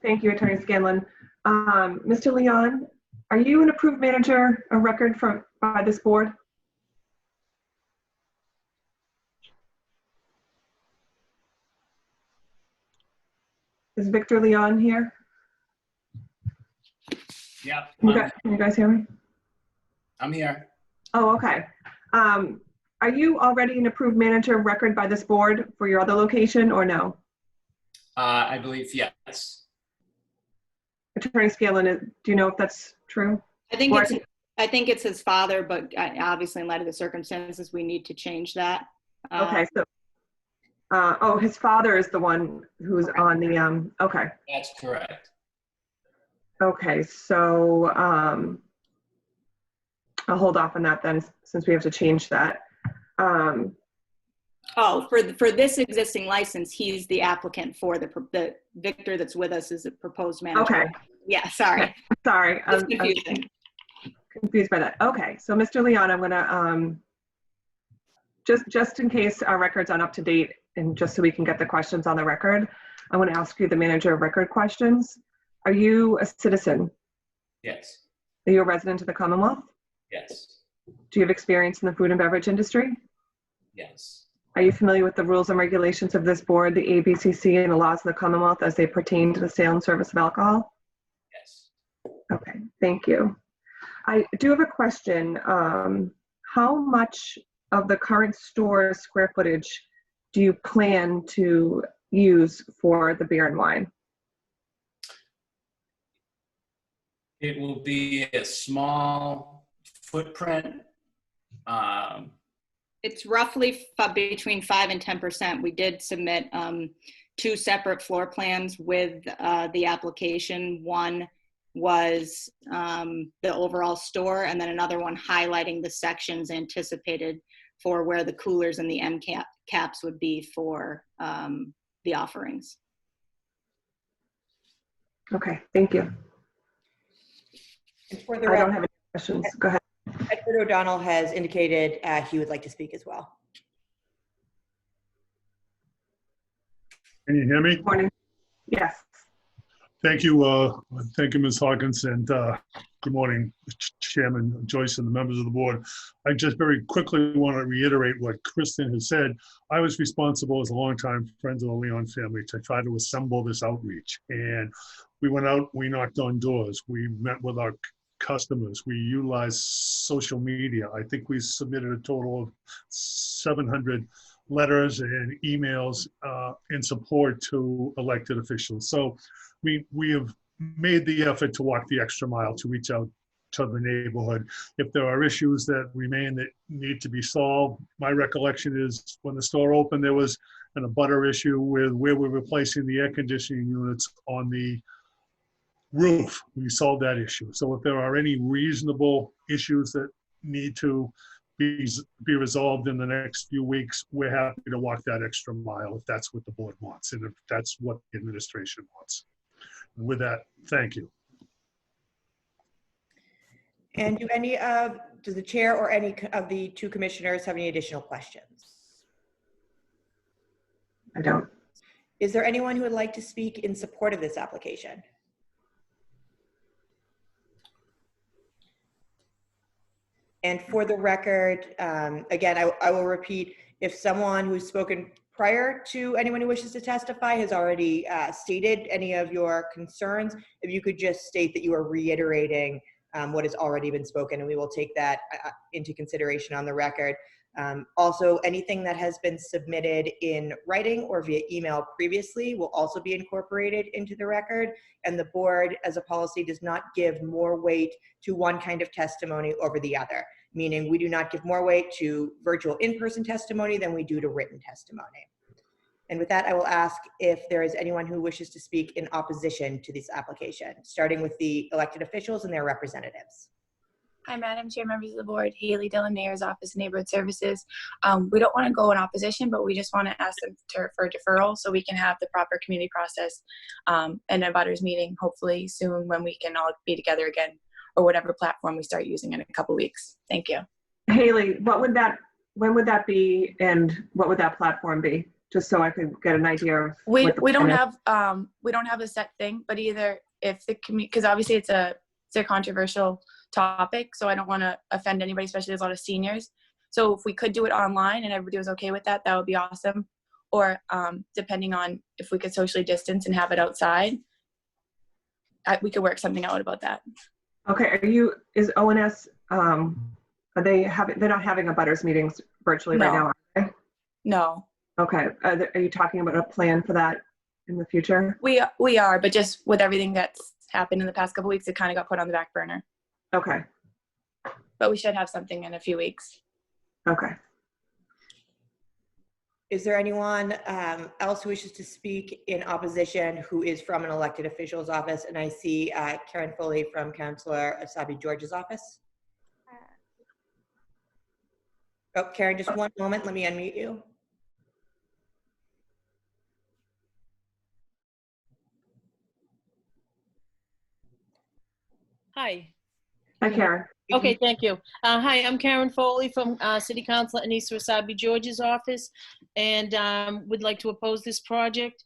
Thank you, Attorney Scanlon. Mr. Leon, are you an approved manager of record by this board? Is Victor Leon here? Yeah. Can you guys hear me? I'm here. Oh, okay. Are you already an approved manager of record by this board for your other location, or no? I believe yes. Attorney Scanlon, do you know if that's true? I think it's his father, but obviously in light of the circumstances, we need to change that. Okay, so, oh, his father is the one who's on the, okay. That's correct. Okay, so I'll hold off on that then, since we have to change that. Oh, for this existing license, he's the applicant for the Victor that's with us is a proposed manager. Okay. Yeah, sorry. Sorry. It's confusing. I'm confused by that. Okay, so Mr. Leon, I'm gonna, just in case our record's not up to date, and just so we can get the questions on the record, I want to ask you the manager of record questions. Are you a citizen? Yes. Are you a resident of the Commonwealth? Yes. Do you have experience in the food and beverage industry? Yes. Are you familiar with the rules and regulations of this board, the ABCC, and the laws of the Commonwealth as they pertain to the sale and service of alcohol? Yes. Okay, thank you. I do have a question. How much of the current store square footage do you plan to use for the beer and wine? It will be a small footprint. It's roughly between 5 and 10%. We did submit 2 separate floor plans with the application. One was the overall store, and then another one highlighting the sections anticipated for where the coolers and the end caps would be for the offerings. Okay, thank you. And for the I don't have any questions. Go ahead. Edward O'Donnell has indicated he would like to speak as well. Can you hear me? Morning. Yes. Thank you. Thank you, Ms. Hawkins, and good morning, Chairman Joyce and the members of the board. I just very quickly want to reiterate what Kristen has said. I was responsible as a longtime friend of the Leon family to try to assemble this outreach. And we went out, we knocked on doors. We met with our customers. We utilize social media. I think we submitted a total of 700 letters and emails in support to elected officials. So we have made the effort to walk the extra mile to reach out to the neighborhood. If there are issues that remain that need to be solved, my recollection is when the store opened, there was an abutter issue with where we're replacing the air conditioning units on the roof. We solved that issue. So if there are any reasonable issues that need to be resolved in the next few weeks, we're happy to walk that extra mile if that's what the board wants and if that's what the administration wants. And with that, thank you. And does the chair or any of the two commissioners have any additional questions? I don't. Is there anyone who would like to speak in support of this application? And for the record, again, I will repeat, if someone who's spoken prior to anyone who wishes to testify has already stated any of your concerns, if you could just state that you are reiterating what has already been spoken, and we will take that into consideration on the record. Also, anything that has been submitted in writing or via email previously will also be incorporated into the record, and the board as a policy does not give more weight to one kind of testimony over the other, meaning we do not give more weight to virtual in-person testimony than we do to written testimony. And with that, I will ask if there is anyone who wishes to speak in opposition to this application, starting with the elected officials and their representatives. Hi, Madam Chair, members of the board. Haley Dillon, Mayor's Office of Neighborhood Services. We don't want to go in opposition, but we just want to ask them for deferral so we can have the proper community process and a butters meeting hopefully soon when we can all be together again, or whatever platform we start using in a couple weeks. Thank you. Haley, when would that be, and what would that platform be? Just so I could get an idea of. We don't have a set thing, but either if the community, because obviously it's a controversial topic, so I don't want to offend anybody, especially there's a lot of seniors. So if we could do it online and everybody was okay with that, that would be awesome. Or depending on if we could socially distance and have it outside, we could work something out about that. Okay, is ONS, they're not having a butters meetings virtually right now, are they? No. Okay, are you talking about a plan for that in the future? We are, but just with everything that's happened in the past couple weeks, it kind of got put on the back burner. Okay. But we should have something in a few weeks. Okay. Is there anyone else who wishes to speak in opposition who is from an elected official's office? And I see Karen Foley from Councillor Asabi George's office. Oh, Karen, just one moment. Let me unmute you. Hi. Hi, Karen. Okay, thank you. Hi, I'm Karen Foley from City Council Anissa Wasabi George's office, and would like to oppose this project.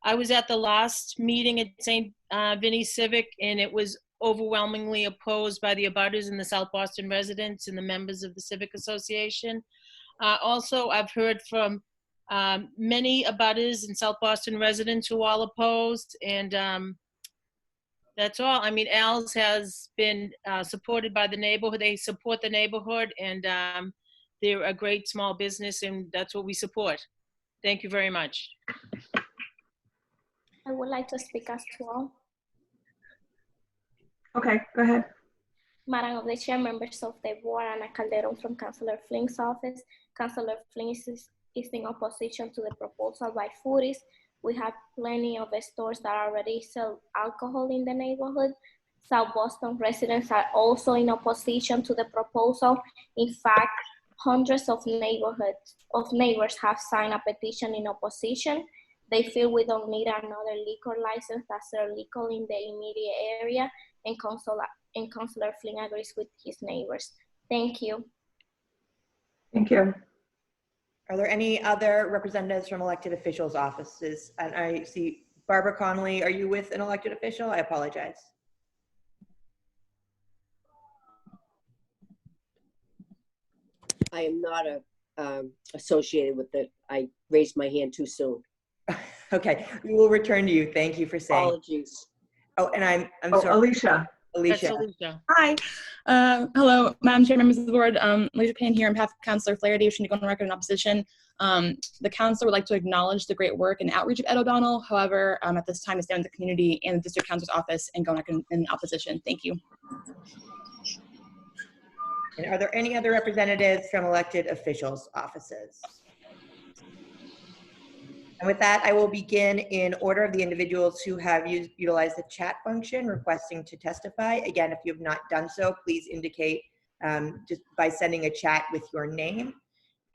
I was at the last meeting at St. Vinnie Civic, and it was overwhelmingly opposed by the abutters and the South Boston residents and the members of the Civic Association. Also, I've heard from many abutters and South Boston residents who all opposed, and that's all. I mean, Al's has been supported by the neighborhood. They support the neighborhood, and they're a great small business, and that's what we support. Thank you very much. I would like to speak as well. Okay, go ahead. Madam of the Chair, members of the board, Ana Calderon from Councillor Flynn's office. Councillor Flynn is in opposition to the proposal by Foodies. We have plenty of stores that already sell alcohol in the neighborhood. South Boston residents are also in opposition to the proposal. In fact, hundreds of neighbors have signed a petition in opposition. They feel we don't need another liquor license that's illegal in the immediate area, and Councillor Flynn agrees with his neighbors. Thank you. Thank you. Are there any other representatives from elected officials' offices? And I see Barbara Connolly. Are you with an elected official? I apologize. I am not associated with it. I raised my hand too soon. Okay, we will return to you. Thank you for saying. Apologies. Oh, and I'm Oh, sorry. Alicia. Alicia. That's Alicia. Hi. Hello, Madam Chair, members of the board. Alicia Payne here on behalf of Councilor Flaherty, wishing to go on record in opposition. The council would like to acknowledge the great work and outreach of Ed O'Donnell. However, at this time, to stand with the community and the district council's office and go on record in opposition. Thank you. And are there any other representatives from elected officials' offices? And with that, I will begin in order of the individuals who have utilized the chat function requesting to testify. Again, if you have not done so, please indicate just by sending a chat with your name.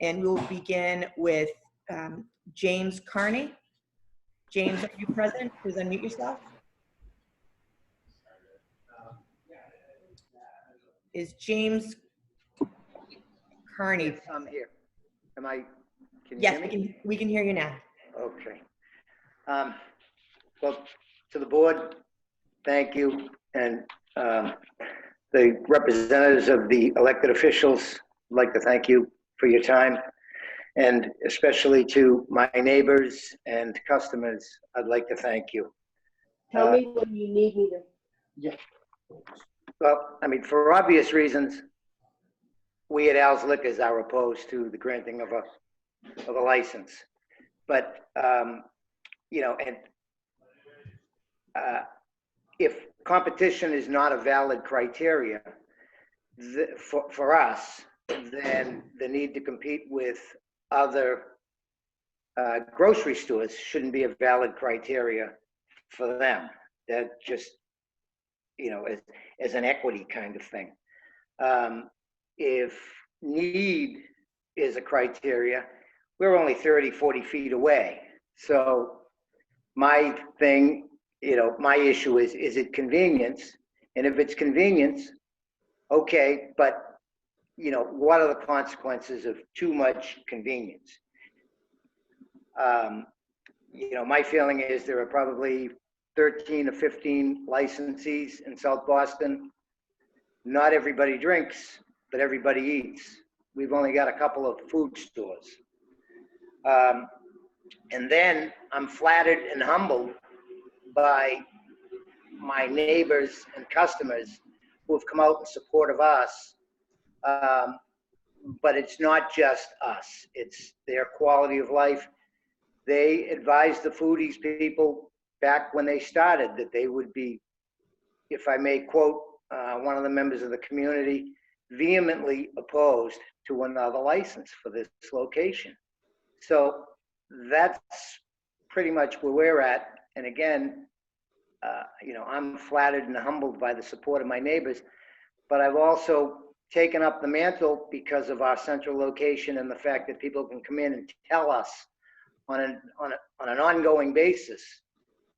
And we will begin with James Carney. James, are you present? Please unmute yourself. Is James Carney? Yes, I'm here. Am I? Can you Yes, hear me? we can hear you now. Okay. Well, to the board, thank you. And the representatives of the elected officials, I'd like to thank you for your time. And especially to my neighbors and customers, I'd like to thank you. Tell me when you need me to. Yeah. Well, I mean, for obvious reasons, we at Al's Liquors are opposed to the granting of a license. But, you know, and if competition is not a valid criteria for us, then the need to compete with other grocery stores shouldn't be a valid criteria for them. That just, you know, as an equity kind of thing. If need is a criteria, we're only 30, 40 feet away. So my thing, you know, my issue is it convenience? And if it's convenience, okay, but, you know, what are the consequences of too much convenience? You know, my feeling is there are probably 13 or 15 licensees in South Boston. Not everybody drinks, but everybody eats. We've only got a couple of food stores. And then I'm flattered and humbled by my neighbors and customers who have come out in support of us. But it's not just us, it's their quality of life. They advised the Foodies people back when they started that they would be, if I may quote one of the members of the community, vehemently opposed to another license for this location. So that's pretty much where we're at. And again, you know, I'm flattered and humbled by the support of my neighbors, but I've also taken up the mantle because of our central location and the fact that people can come in and tell us on an ongoing basis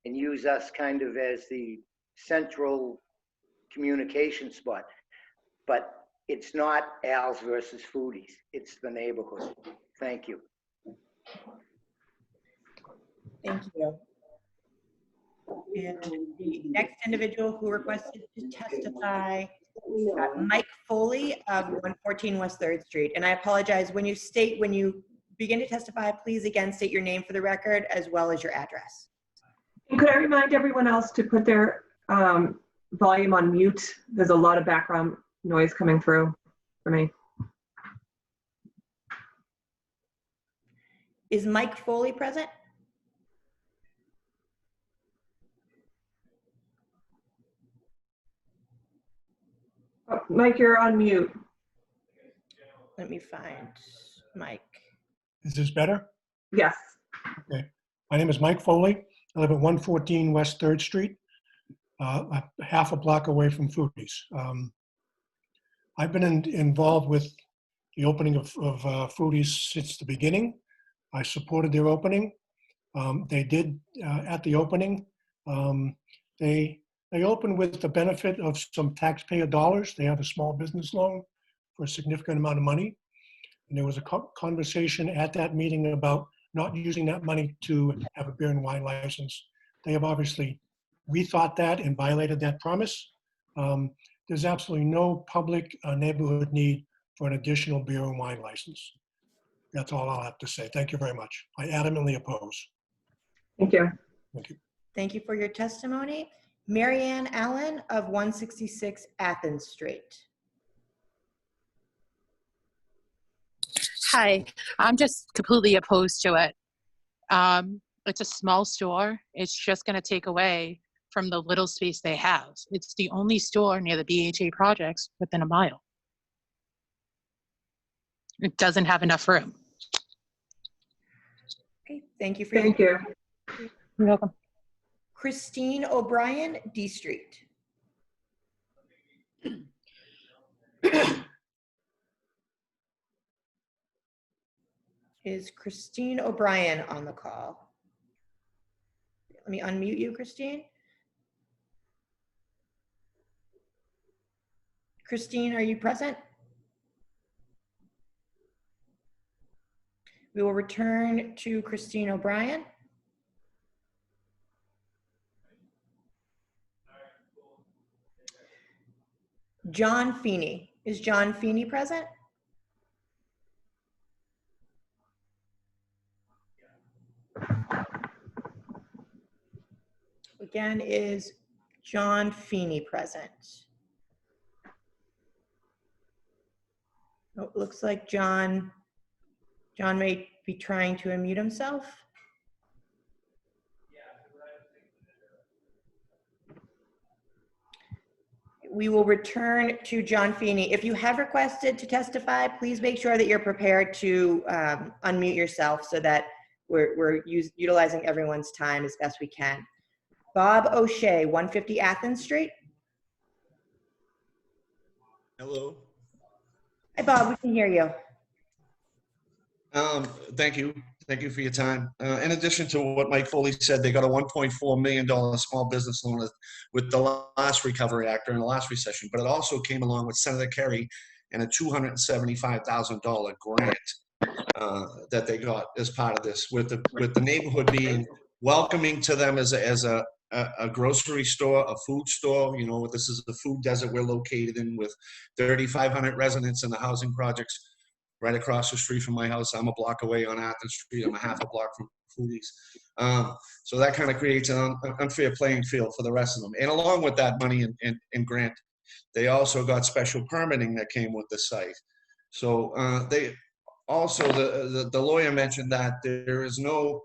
and use us kind of as the central communication spot. But it's not Al's versus Foodies, it's the neighborhood. Thank you. Thank you. And the next individual who requested to testify, Mike Foley of 114 West 3rd Street. And I apologize, when you begin to testify, please again state your name for the record as well as your address. And could I remind everyone else to put their volume on mute? There's a lot of background noise coming through for me. Is Mike Foley present? Oh, Mike, you're on mute. Let me find Mike. Is this better? Yes. Okay. My name is Mike Foley. I live at 114 West 3rd Street, half a block away from Foodies. I've been involved with the opening of Foodies since the beginning. I supported their opening. They did, at the opening, they opened with the benefit of some taxpayer dollars. They have a small business loan for a significant amount of money. And there was a conversation at that meeting about not using that money to have a beer and wine license. They have obviously rethought that and violated that promise. There's absolutely no public neighborhood need for an additional beer and wine license. That's all I'll have to say. Thank you very much. I adamantly oppose. Thank you. Thank you. Thank you for your testimony. Marianne Allen of 166 Athens Street. Hi, I'm just completely opposed to it. It's a small store. It's just going to take away from the little space they have. It's the only store near the BHA projects within a mile. It doesn't have enough room. Okay, thank you for Thank you. You're welcome. Christine O'Brien, D Street. Is Christine O'Brien on the call? Let me unmute you, Christine. Christine, are you present? We will return to Christine O'Brien. John Feeney. Is John Feeney present? Again, is John Feeney present? Oh, it looks like John may be trying to unmute himself. We will return to John Feeney. If you have requested to testify, please make sure that you're prepared to unmute yourself so that we're utilizing everyone's time as best we can. Bob O'Shea, 150 Athens Street. Hello. Hi, Bob, we can hear you. Thank you. Thank you for your time. In addition to what Mike Foley said, they got a $1.4 million small business loan with the last Recovery Act during the last recession, but it also came along with Senator Kerry and a $275,000 grant that they got as part of this, with the neighborhood being welcoming to them as a grocery store, a food store. You know, this is the food desert we're located in, with 3,500 residents in the housing projects right across the street from my house. I'm a block away on Athens Street. I'm a half a block from Foodies. So that kind of creates an unfair playing field for the rest of them. And along with that money and grant, they also got special permitting that came with the site. So they also, the lawyer mentioned that there is no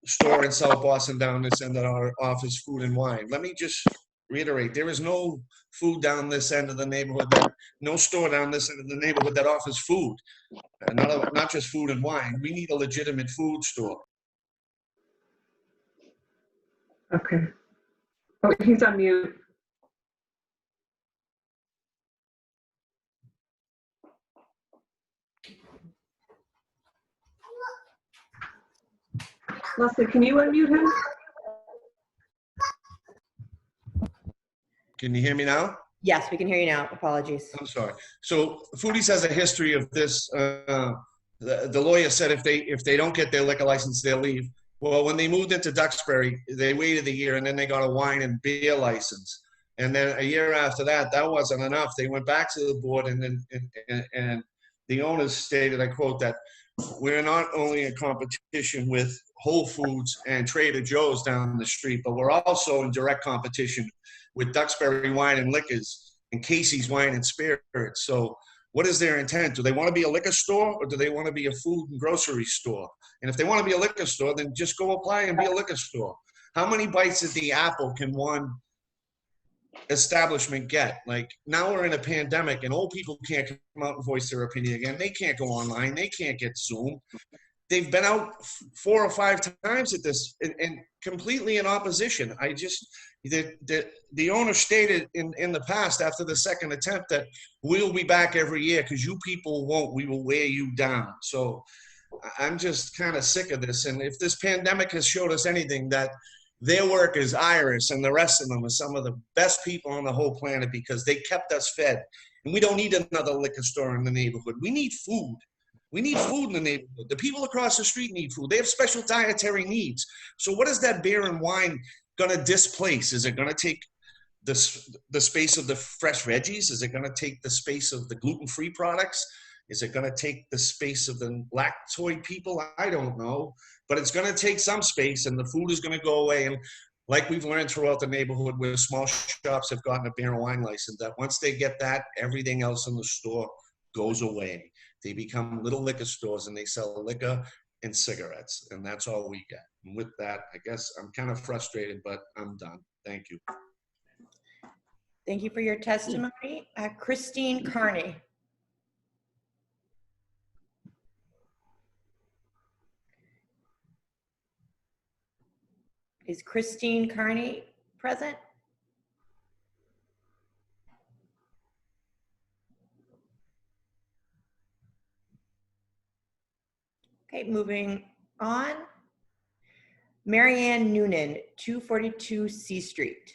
store in South Boston down this end that offers food and wine. Let me just reiterate, there is no food down this end of the neighborhood, no store down this end of the neighborhood that offers food, not just food and wine. We need a legitimate food store. Okay. Oh, he's on mute. Leslie, can you unmute him? Can you hear me now? Yes, we can hear you now. Apologies. I'm sorry. So Foodies has a history of this. The lawyer said if they don't get their liquor license, they'll leave. Well, when they moved into Duxbury, they waited a year and then they got a wine and beer license. And then a year after that, that wasn't enough. They went back to the board and the owners stated, I quote, that we're not only in competition with Whole Foods and Trader Joe's down the street, but we're also in direct competition with Duxbury Wine and Liquors and Casey's Wine and Spirits. So what is their intent? Do they want to be a liquor store, or do they want to be a food and grocery store? And if they want to be a liquor store, then just go apply and be a liquor store. How many bites at the apple can one establishment get? Like, now we're in a pandemic and old people can't come out and voice their opinion again. They can't go online. They can't get Zoom. They've been out 4 or 5 times at this and completely in opposition. The owner stated in the past after the second attempt that we'll be back every year because you people won't. We will wear you down. So I'm just kind of sick of this. And if this pandemic has showed us anything, that their workers, Iris and the rest of them, are some of the best people on the whole planet because they kept us fed. And we don't need another liquor store in the neighborhood. We need food. We need food in the neighborhood. The people across the street need food. They have special dietary needs. So what is that beer and wine going to displace? Is it going to take the space of the fresh veggies? Is it going to take the space of the gluten-free products? Is it going to take the space of the lactoid people? I don't know. But it's going to take some space, and the food is going to go away. And like we've learned throughout the neighborhood where small shops have gotten a beer and wine license, that once they get that, everything else in the store goes away. They become little liquor stores and they sell liquor and cigarettes, and that's all we get. And with that, I guess I'm kind of frustrated, but I'm done. Thank you. Thank you for your testimony. Christine Carney. Is Christine Carney present? Okay, moving on. Marianne Noonan, 242 C Street.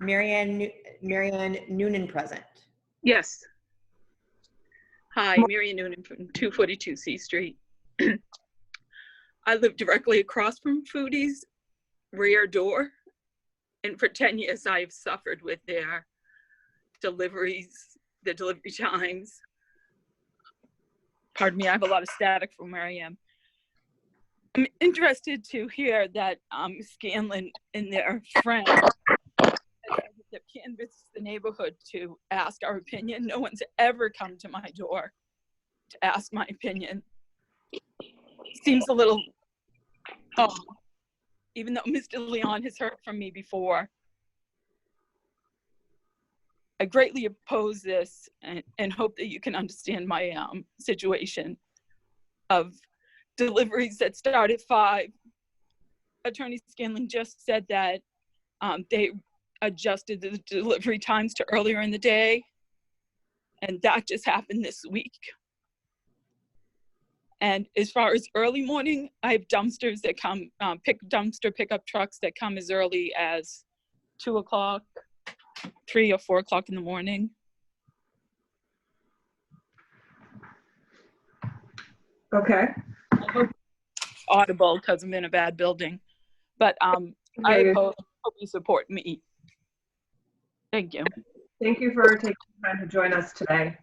Marianne Noonan present. Yes. Hi, Marian Noonan from 242 C Street. I live directly across from Foodie's rear door, and for 10 years I have suffered with their deliveries, their delivery times. Pardon me, I have a lot of static from where I am. I'm interested to hear that Scanlon and their friend that canvassed the neighborhood to ask our opinion. No one's ever come to my door to ask my opinion. Seems a little, even though Mr. Leon has heard from me before. I greatly oppose this and hope that you can understand my situation of deliveries that start at 5. Attorney Scanlon just said that they adjusted the delivery times to earlier in the day, and that just happened this week. And as far as early morning, I have dumpsters that come, dumpster pickup trucks that come as early as 2 o'clock, 3 or 4 o'clock in the morning. Okay. Audible because I'm in a bad building, but I hope you support me. Thank you. Thank you for taking the time to join us today.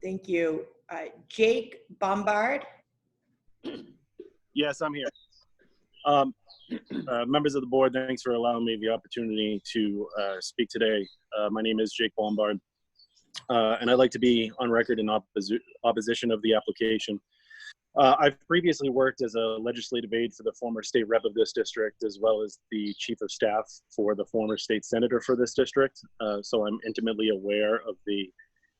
Thank you. Jake Bombard. Yes, I'm here. Members of the board, thanks for allowing me the opportunity to speak today. My name is Jake Bombard, and I'd like to be on record in opposition of the application. I've previously worked as a legislative aide for the former state rep of this district, as well as the chief of staff for the former state senator for this district. So I'm intimately aware of the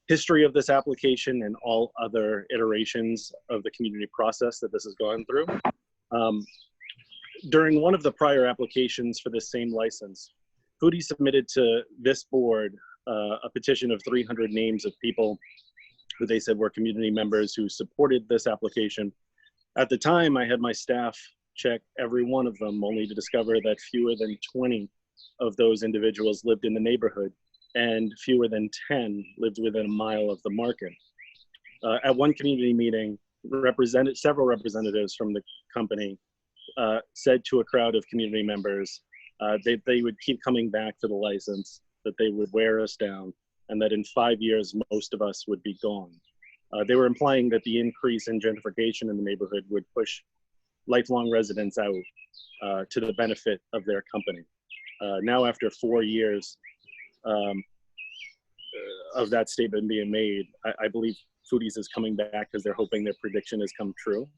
history of this application and all other iterations of the community process that this has gone through. During one of the prior applications for this same license, Foodie submitted to this board a petition of 300 names of people who they said were community members who supported this application. At the time, I had my staff check every one of them, only to discover that fewer than 20 of those individuals lived in the neighborhood, and fewer than 10 lived within a mile of the market. At one community meeting, several representatives from the company said to a crowd of community members they would keep coming back to the license, that they would wear us down, and that in 5 years, most of us would be gone. They were implying that the increase in gentrification in the neighborhood would push lifelong residents out to the benefit of their company. Now, after 4 years of that statement being made, I believe Foodies is coming back because they're hoping their prediction has come true.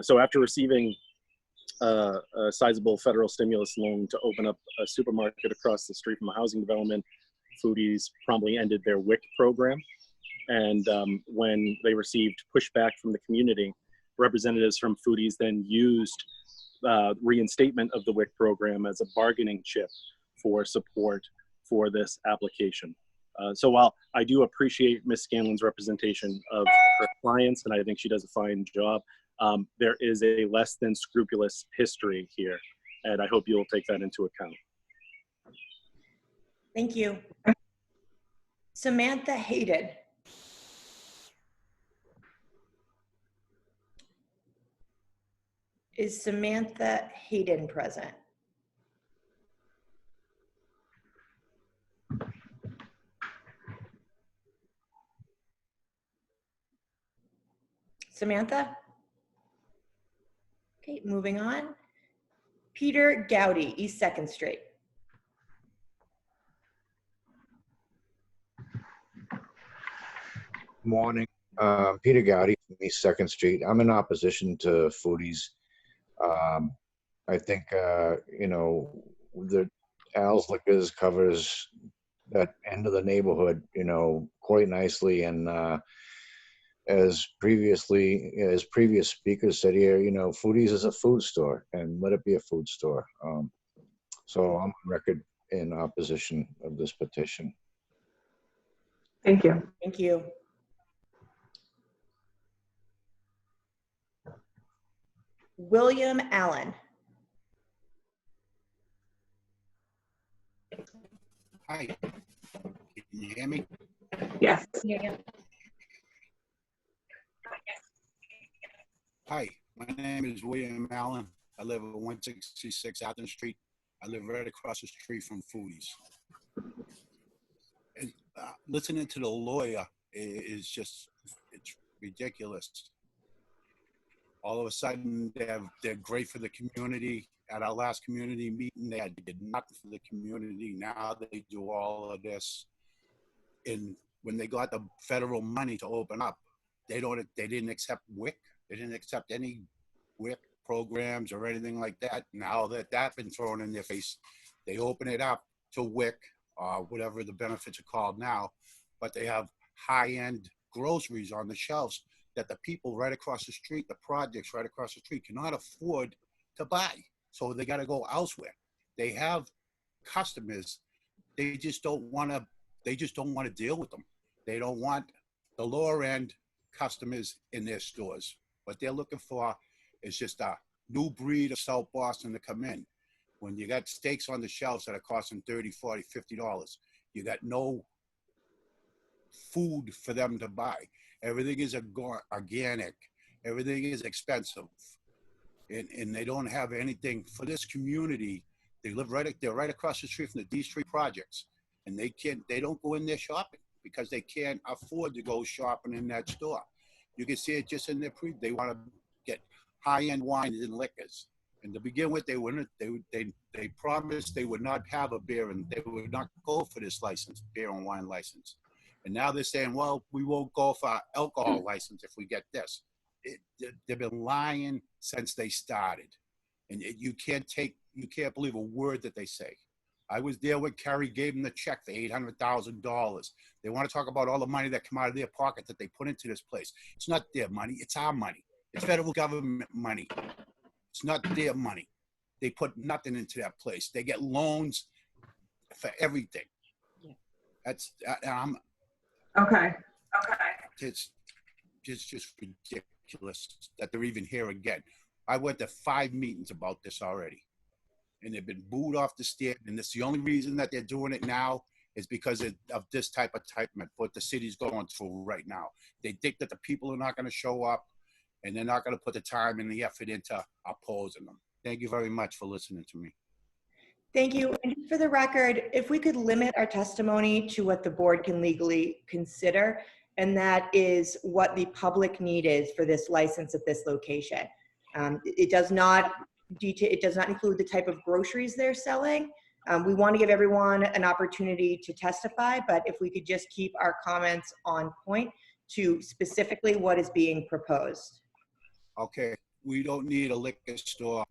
So after receiving a sizable federal stimulus loan to open up a supermarket across the street from a housing development, Foodies promptly ended their WIC program. And when they received pushback from the community, representatives from Foodies then used reinstatement of the WIC program as a bargaining chip for support for this application. So while I do appreciate Ms. Scanlon's representation of her clients, and I think she does a fine job, there is a less than scrupulous history here, and I hope you will take that into account. Thank you. Samantha Hayden. Is Samantha Hayden present? Samantha? Okay, moving on. Peter Gowdy, East 2nd Street. Morning. Peter Gowdy from East 2nd Street. I'm in opposition to Foodies. I think, you know, the Al's Liquors covers that end of the neighborhood, you know, quite nicely. And as previous speakers said here, you know, Foodies is a food store, and let it be a food store. So I'm on record in opposition of this petition. Thank you. Thank you. William Allen. Hi, can you hear me? Yes. Hi, my name is William Allen. I live at 166 Athens Street. I live right across the street from Foodies. And, listening to the lawyer is just, it's ridiculous. All of a sudden, they're great for the community. At our last community meeting, they did nothing for the community. Now they do all of this. And when they got the federal money to open up, they didn't accept WIC. They didn't accept any WIC programs or anything like that. Now that that's been thrown in their face, they open it up to WIC, whatever the benefits are called now, but they have high-end groceries on the shelves that the people right across the street, the projects right across the street cannot afford to buy. So they got to go elsewhere. They have customers. They just don't want to deal with them. They don't want the lower end customers in their stores. What they're looking for is just a new breed of South Boston to come in. When you got steaks on the shelves that are costing $30, $40, $50, you got no food for them to buy. Everything is organic. Everything is expensive. And they don't have anything for this community. They're right across the street from the D Street projects. And they don't go in there shopping because they can't afford to go shopping in that store. You can see it just in their they want to get high-end wines and liquors. And to begin with, they promised they would not have a beer and they would not go for this license, beer and wine license. And now they're saying, well, we won't go for our alcohol license if we get this. They've been lying since they started. And you can't believe a word that they say. I was there when Kerry gave them the check for $800,000. They want to talk about all the money that come out of their pocket that they put into this place. It's not their money, it's our money. It's federal government money. It's not their money. They put nothing into that place. They get loans for everything. That's, Okay. It's just ridiculous that they're even here again. I went to 5 meetings about this already, and they've been booed off the stage. And it's the only reason that they're doing it now is because of this type of what the city's going through right now. They think that the people are not going to show up, and they're not going to put the time and the effort into opposing them. Thank you very much for listening to me. Thank you. And for the record, if we could limit our testimony to what the board can legally consider, and that is what the public need is for this license at this location. It does not include the type of groceries they're selling. We want to give everyone an opportunity to testify, but if we could just keep our comments on point to specifically what is being proposed. Okay, we don't need a liquor store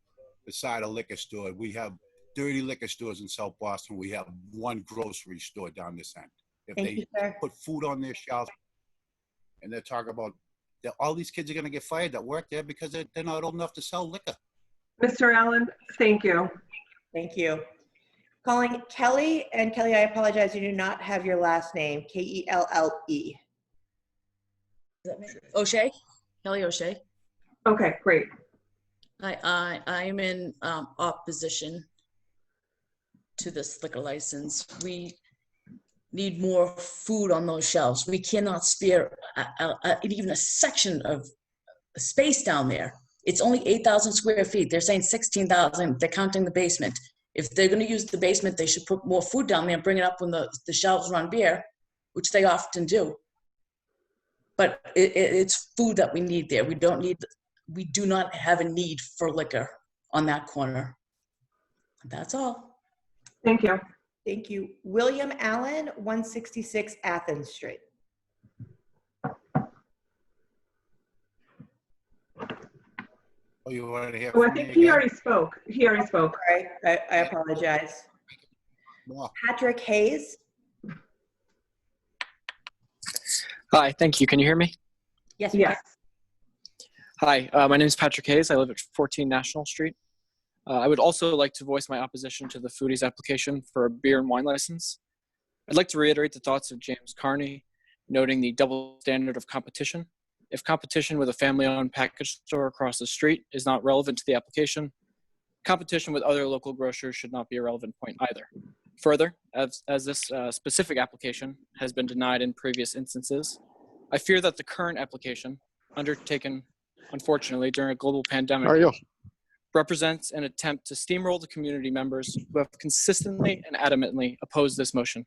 beside a liquor store. We have 30 liquor stores in South Boston. We have 1 grocery store down this end. If they put food on their shelf and they're talking about that all these kids are going to get fired that work there because they're not old enough to sell liquor. Mr. Allen, thank you. Thank you. Calling Kelly, and Kelly, I apologize, you do not have your last name, K-E-L-L-E. O'Shea, Kelly O'Shea. Okay, great. I'm in opposition to this liquor license. We need more food on those shelves. We cannot spare even a section of space down there. It's only 8,000 square feet. They're saying 16,000. They're counting the basement. If they're going to use the basement, they should put more food down there and bring it up when the shelves run bare, which they often do. but it's food that we need there. We do not have a need for liquor on that corner. That's all. Thank you. Thank you. William Allen, 166 Athens Street. Oh, you want to hear Oh, I from think me he again? already spoke. He already spoke. Sorry, I apologize. Well, Patrick Hayes. Hi, thank you. Can you hear me? Yes, we can. Hi, my name is Patrick Hayes. I live at 14 National Street. I would also like to voice my opposition to the Foodies application for a beer and wine license. I'd like to reiterate the thoughts of James Carney, noting the double standard of competition. If competition with a family-owned package store across the street is not relevant to the application, competition with other local grocers should not be a relevant point either. Further, as this specific application has been denied in previous instances, I fear that the current application, undertaken unfortunately during a global pandemic, represents an attempt to steamroll the community members who have consistently and adamantly opposed this motion.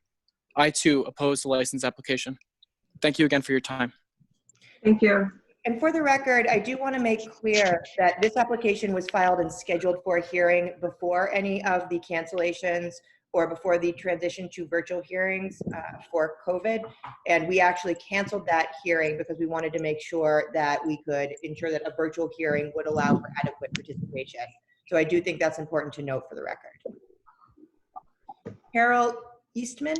I too oppose the license application. Thank you again for your time. Thank you. And for the record, I do want to make clear that this application was filed and scheduled for a hearing before any of the cancellations or before the transition to virtual hearings for COVID. And we actually canceled that hearing because we wanted to make sure that we could ensure that a virtual hearing would allow for adequate participation. So I do think that's important to note for the record. Harold Eastman.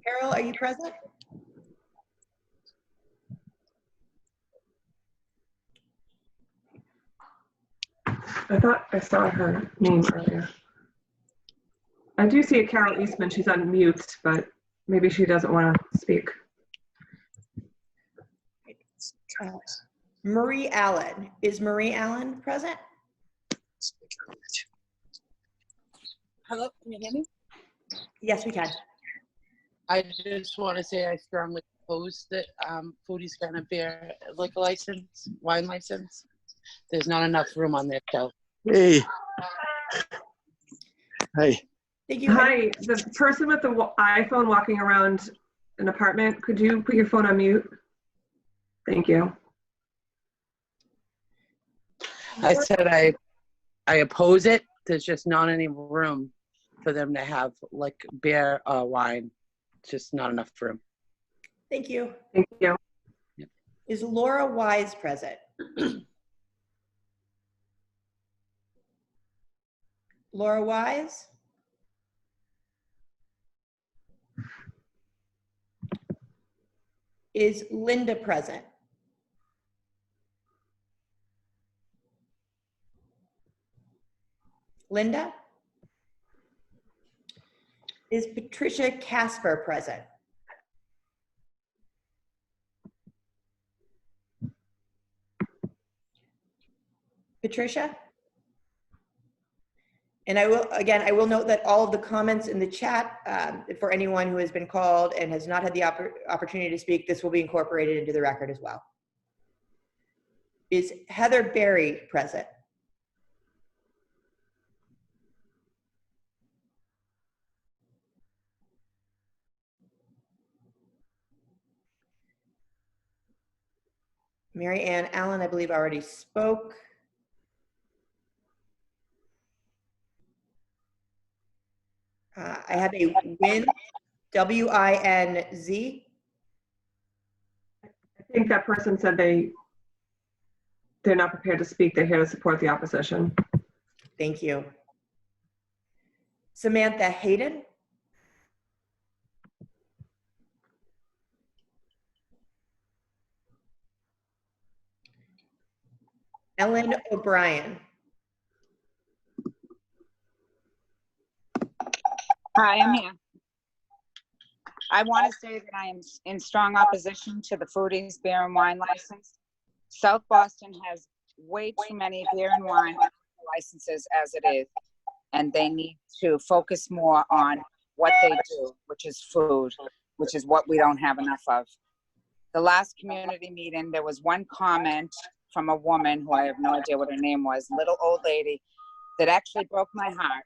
Carol, are you present? I thought I saw her name earlier. I do see a Carol Eastman. She's on mute, but maybe she doesn't want to speak. Marie Allen. Is Marie Allen present? Hello, can you hear me? Yes, we can. I just want to say I strongly oppose that Foodies Gonna Beer liquor license, wine license. There's not enough room on their shelf. Hey. Hey. Thank you. Hi, the person with the iPhone walking around an apartment, could you put your phone on mute? Thank you. I said I oppose it. There's just not any room for them to have like beer or wine. Just not enough room. Thank you. Thank you. Is Laura Wise present? Laura Wise? Is Linda present? Linda? Is Patricia Casper present? Patricia? And I will note that all of the comments in the chat, for anyone who has been called and has not had the opportunity to speak, this will be incorporated into the record as well. Is Heather Berry present? Mary Ann Allen, I believe, already spoke. I have a Win, W-I-N-Z. I think that person said they're not prepared to speak. They're here to support the opposition. Thank you. Samantha Hayden. Ellen O'Brien. Hi, I'm here. I want to say that I am in strong opposition to the Foodies beer and wine license. South Boston has way too many beer and wine licenses as it is, and they need to focus more on what they do, which is food, which is what we don't have enough of. The last community meeting, there was one comment from a woman who I have no idea what her name was, little old lady, that actually broke my heart.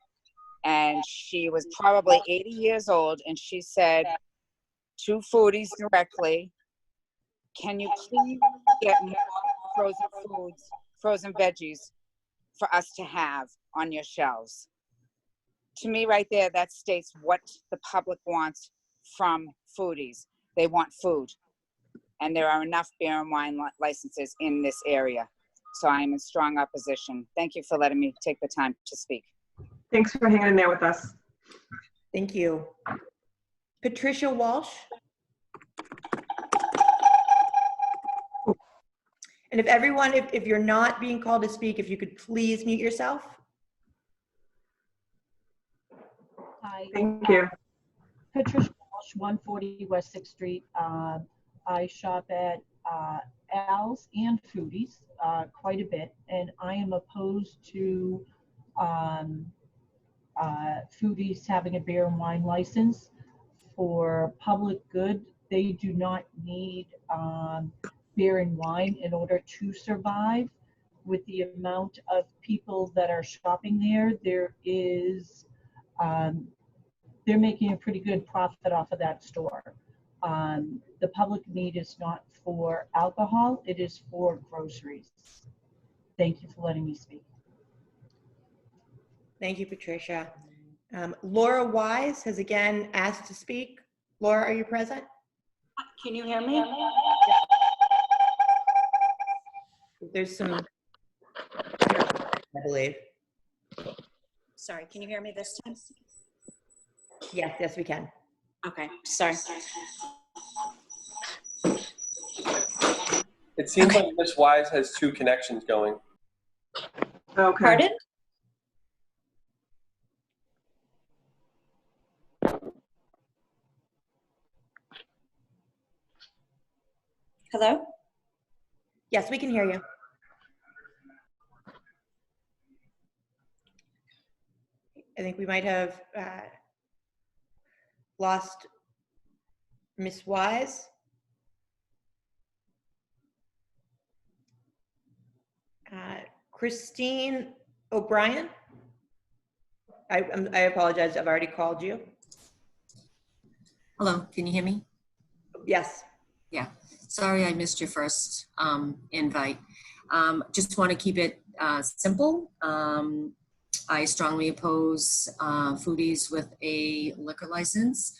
And she was probably 80 years old, and she said to Foodies directly, can you please get more frozen foods, frozen veggies for us to have on your shelves? To me, right there, that states what the public wants from Foodies. They want food. And there are enough beer and wine licenses in this area. So I am in strong opposition. Thank you for letting me take the time to speak. Thanks for hanging in there with us. Thank you. Patricia Walsh. And if everyone, if you're not being called to speak, if you could please mute yourself. Hi. Thank you. Patricia Walsh, 140 West 6th Street. I shop at Al's and Foodies quite a bit, and I am opposed to Foodies having a beer and wine license for public good. They do not need beer and wine in order to survive. With the amount of people that are shopping there is they're making a pretty good profit off of that store. The public need is not for alcohol, it is for groceries. Thank you for letting me speak. Thank you, Patricia. Laura Wise has again asked to speak. Laura, are you present? Can you hear me? There's some, I believe. Sorry, can you hear me this time? Yes, we can. Okay, sorry. It seems like Ms. Wise has two connections going. Okay. Pardon? Hello? Yes, we can hear you. I think we might have lost Ms. Wise. Christine O'Brien. I apologize, I've already called you. Hello, can you hear me? Yes. Yeah, sorry I missed your first invite. Just want to keep it simple. I strongly oppose Foodies with a liquor license.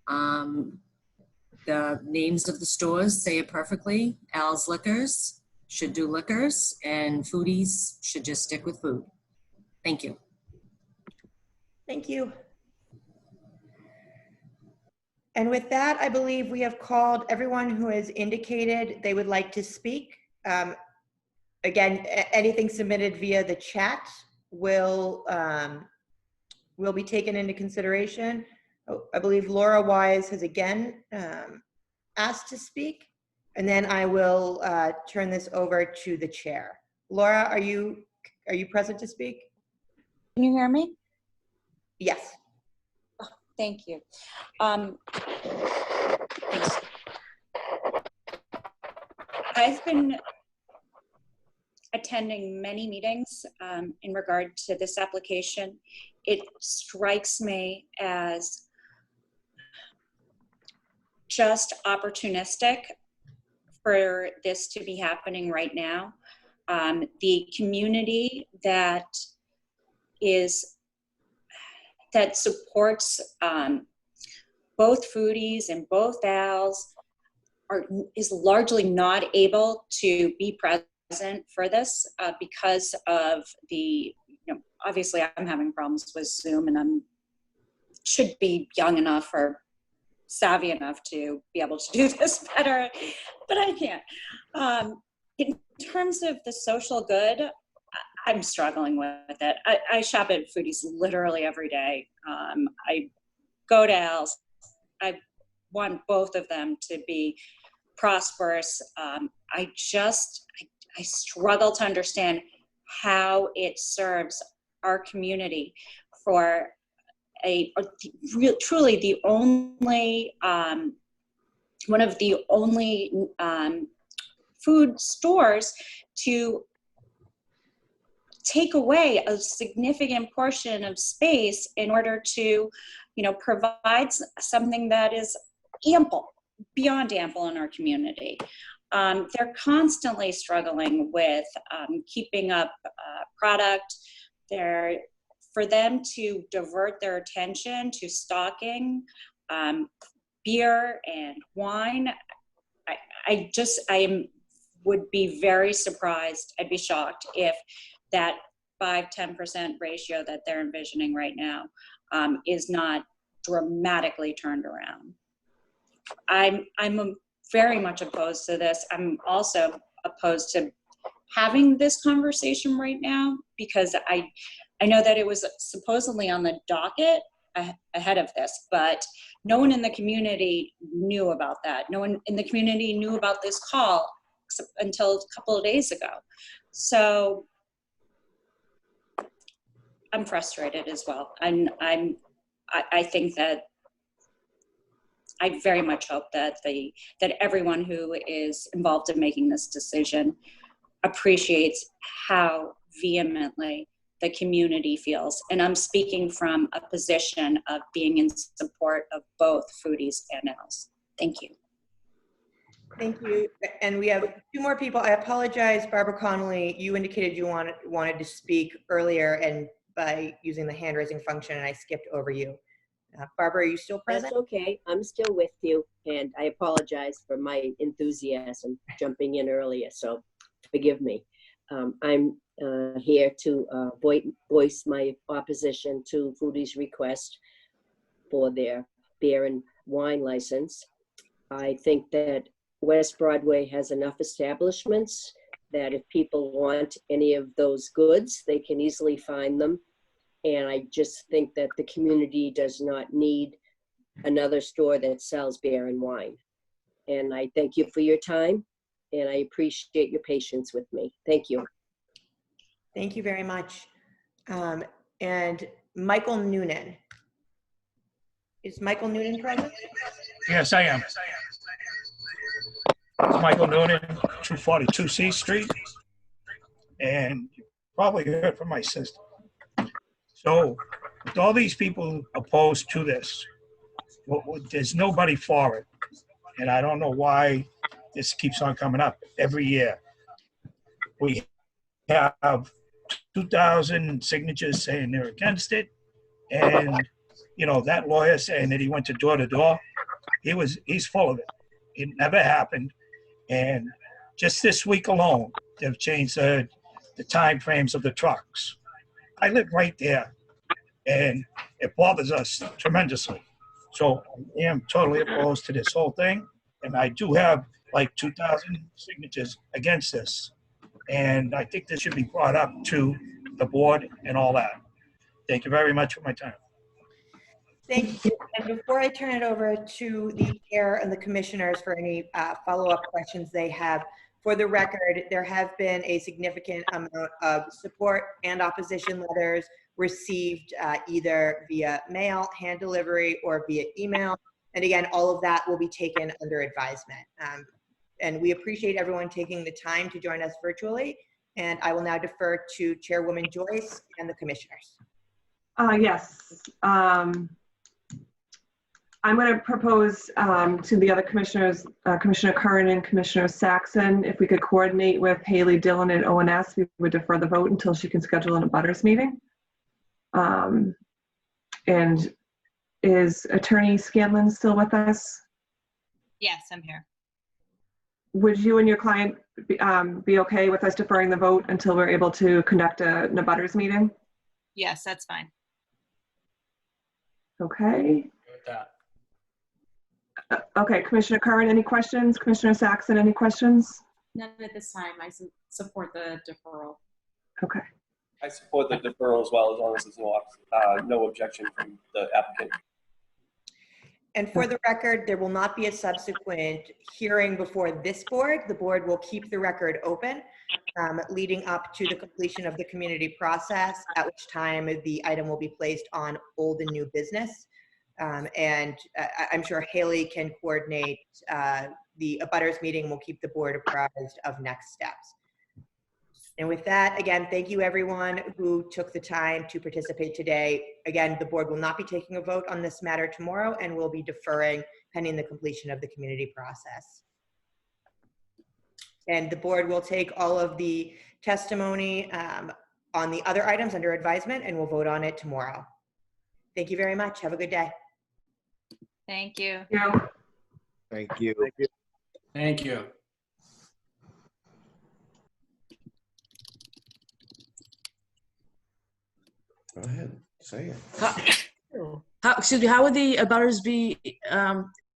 The names of the stores say it perfectly. Al's Liquors should do liquors, and Foodies should just stick with food. Thank you. Thank you. And with that, I believe we have called everyone who has indicated they would like to speak. Again, anything submitted via the chat will be taken into consideration. I believe Laura Wise has again asked to speak, and then I will turn this over to the chair. Laura, are you present to speak? Can you hear me? Yes. Oh, thank you. Thanks. I've been attending many meetings in regard to this application. It strikes me as just opportunistic for this to be happening right now. The community that supports both Foodies and both Al's is largely not able to be present for this because of the, obviously I'm having problems with Zoom, and should be young enough or savvy enough to be able to do this better, but I can't. In terms of the social good, I'm struggling with it. I shop at Foodies literally every day. I go to Al's. I want both of them to be prosperous. I struggle to understand how it serves our community for truly the only, one of the only food stores to take away a significant portion of space in order to, provide something that is ample, beyond ample in our community. They're constantly struggling with keeping up product. For them to divert their attention to stocking beer and wine, would be very surprised. I'd be shocked if that 5-10% ratio that they're envisioning right now is not dramatically turned around. I'm very much opposed to this. I'm also opposed to having this conversation right now because I know that it was supposedly on the docket ahead of this, but no one in the community knew about that. No one in the community knew about this call until a couple of days ago. So I'm frustrated as well. I think that I very much hope that that everyone who is involved in making this decision appreciates how vehemently the community feels. And I'm speaking from a position of being in support of both Foodies and Owls. Thank you. Thank you. And we have 2 more people. I apologize, Barbara Connolly, you indicated you wanted to speak earlier and by using the hand raising function, and I skipped over you. Barbara, are you still present? That's okay. I'm still with you, and I apologize for my enthusiasm jumping in earlier, so forgive me. I'm here to voice my opposition to Foodies' request for their beer and wine license. I think that West Broadway has enough establishments that if people want any of those goods, they can easily find them. And I just think that the community does not need another store that sells beer and wine. And I thank you for your time, and I appreciate your patience with me. Thank you. Thank you very much. And Michael Noonan. Is Michael Noonan present? Yes, I am. It's Michael Noonan, 242 C Street. And you probably heard from my sister. So with all these people opposed to this, there's nobody for it. And I don't know why this keeps on coming up every year. We have 2,000 signatures saying they're against it. And, that lawyer saying that he went to door, he's full of it. It never happened. And just this week alone, they've changed the time frames of the trucks. I live right there, and it bothers us tremendously. So I am totally opposed to this whole thing, and I do have like 2,000 signatures against this. And I think this should be brought up to the board and all that. Thank you very much for my time. Thank you. And before I turn it over to the chair and the commissioners for any follow-up questions they have, for the record, there have been a significant amount of support and opposition letters received either via mail, hand delivery, or via email. And again, all of that will be taken under advisement. And we appreciate everyone taking the time to join us virtually. And I will now defer to Chairwoman Joyce and the commissioners. Yes. I'm going to propose to the other commissioners, Commissioner Curran and Commissioner Saxon, if we could coordinate with Haley Dillon and ONS, we would defer the vote until she can schedule an abutters meeting. And is Attorney Scanlon still with us? Yes, I'm here. Would you and your client be okay with us deferring the vote until we're able to conduct an abutters meeting? Yes, that's fine. Okay. With that. Okay, Commissioner Curran, any questions? Commissioner Saxon, any questions? None at this time. I support the deferral. Okay. I support the deferral as well, as long as there's no objection from the applicant. And for the record, there will not be a subsequent hearing before this board. The board will keep the record open leading up to the completion of the community process, at which time the item will be placed on old and new business. And I'm sure Haley can coordinate the abutters meeting. We'll keep the board apprised of next steps. And with that, again, thank you everyone who took the time to participate today. Again, the board will not be taking a vote on this matter tomorrow and will be deferring pending the completion of the community process. And the board will take all of the testimony on the other items under advisement and we'll vote on it tomorrow. Thank you very much. Have a good day. Thank you. Thank you. Thank you. Thank you. Go ahead, say it. Excuse me, how would the abutters be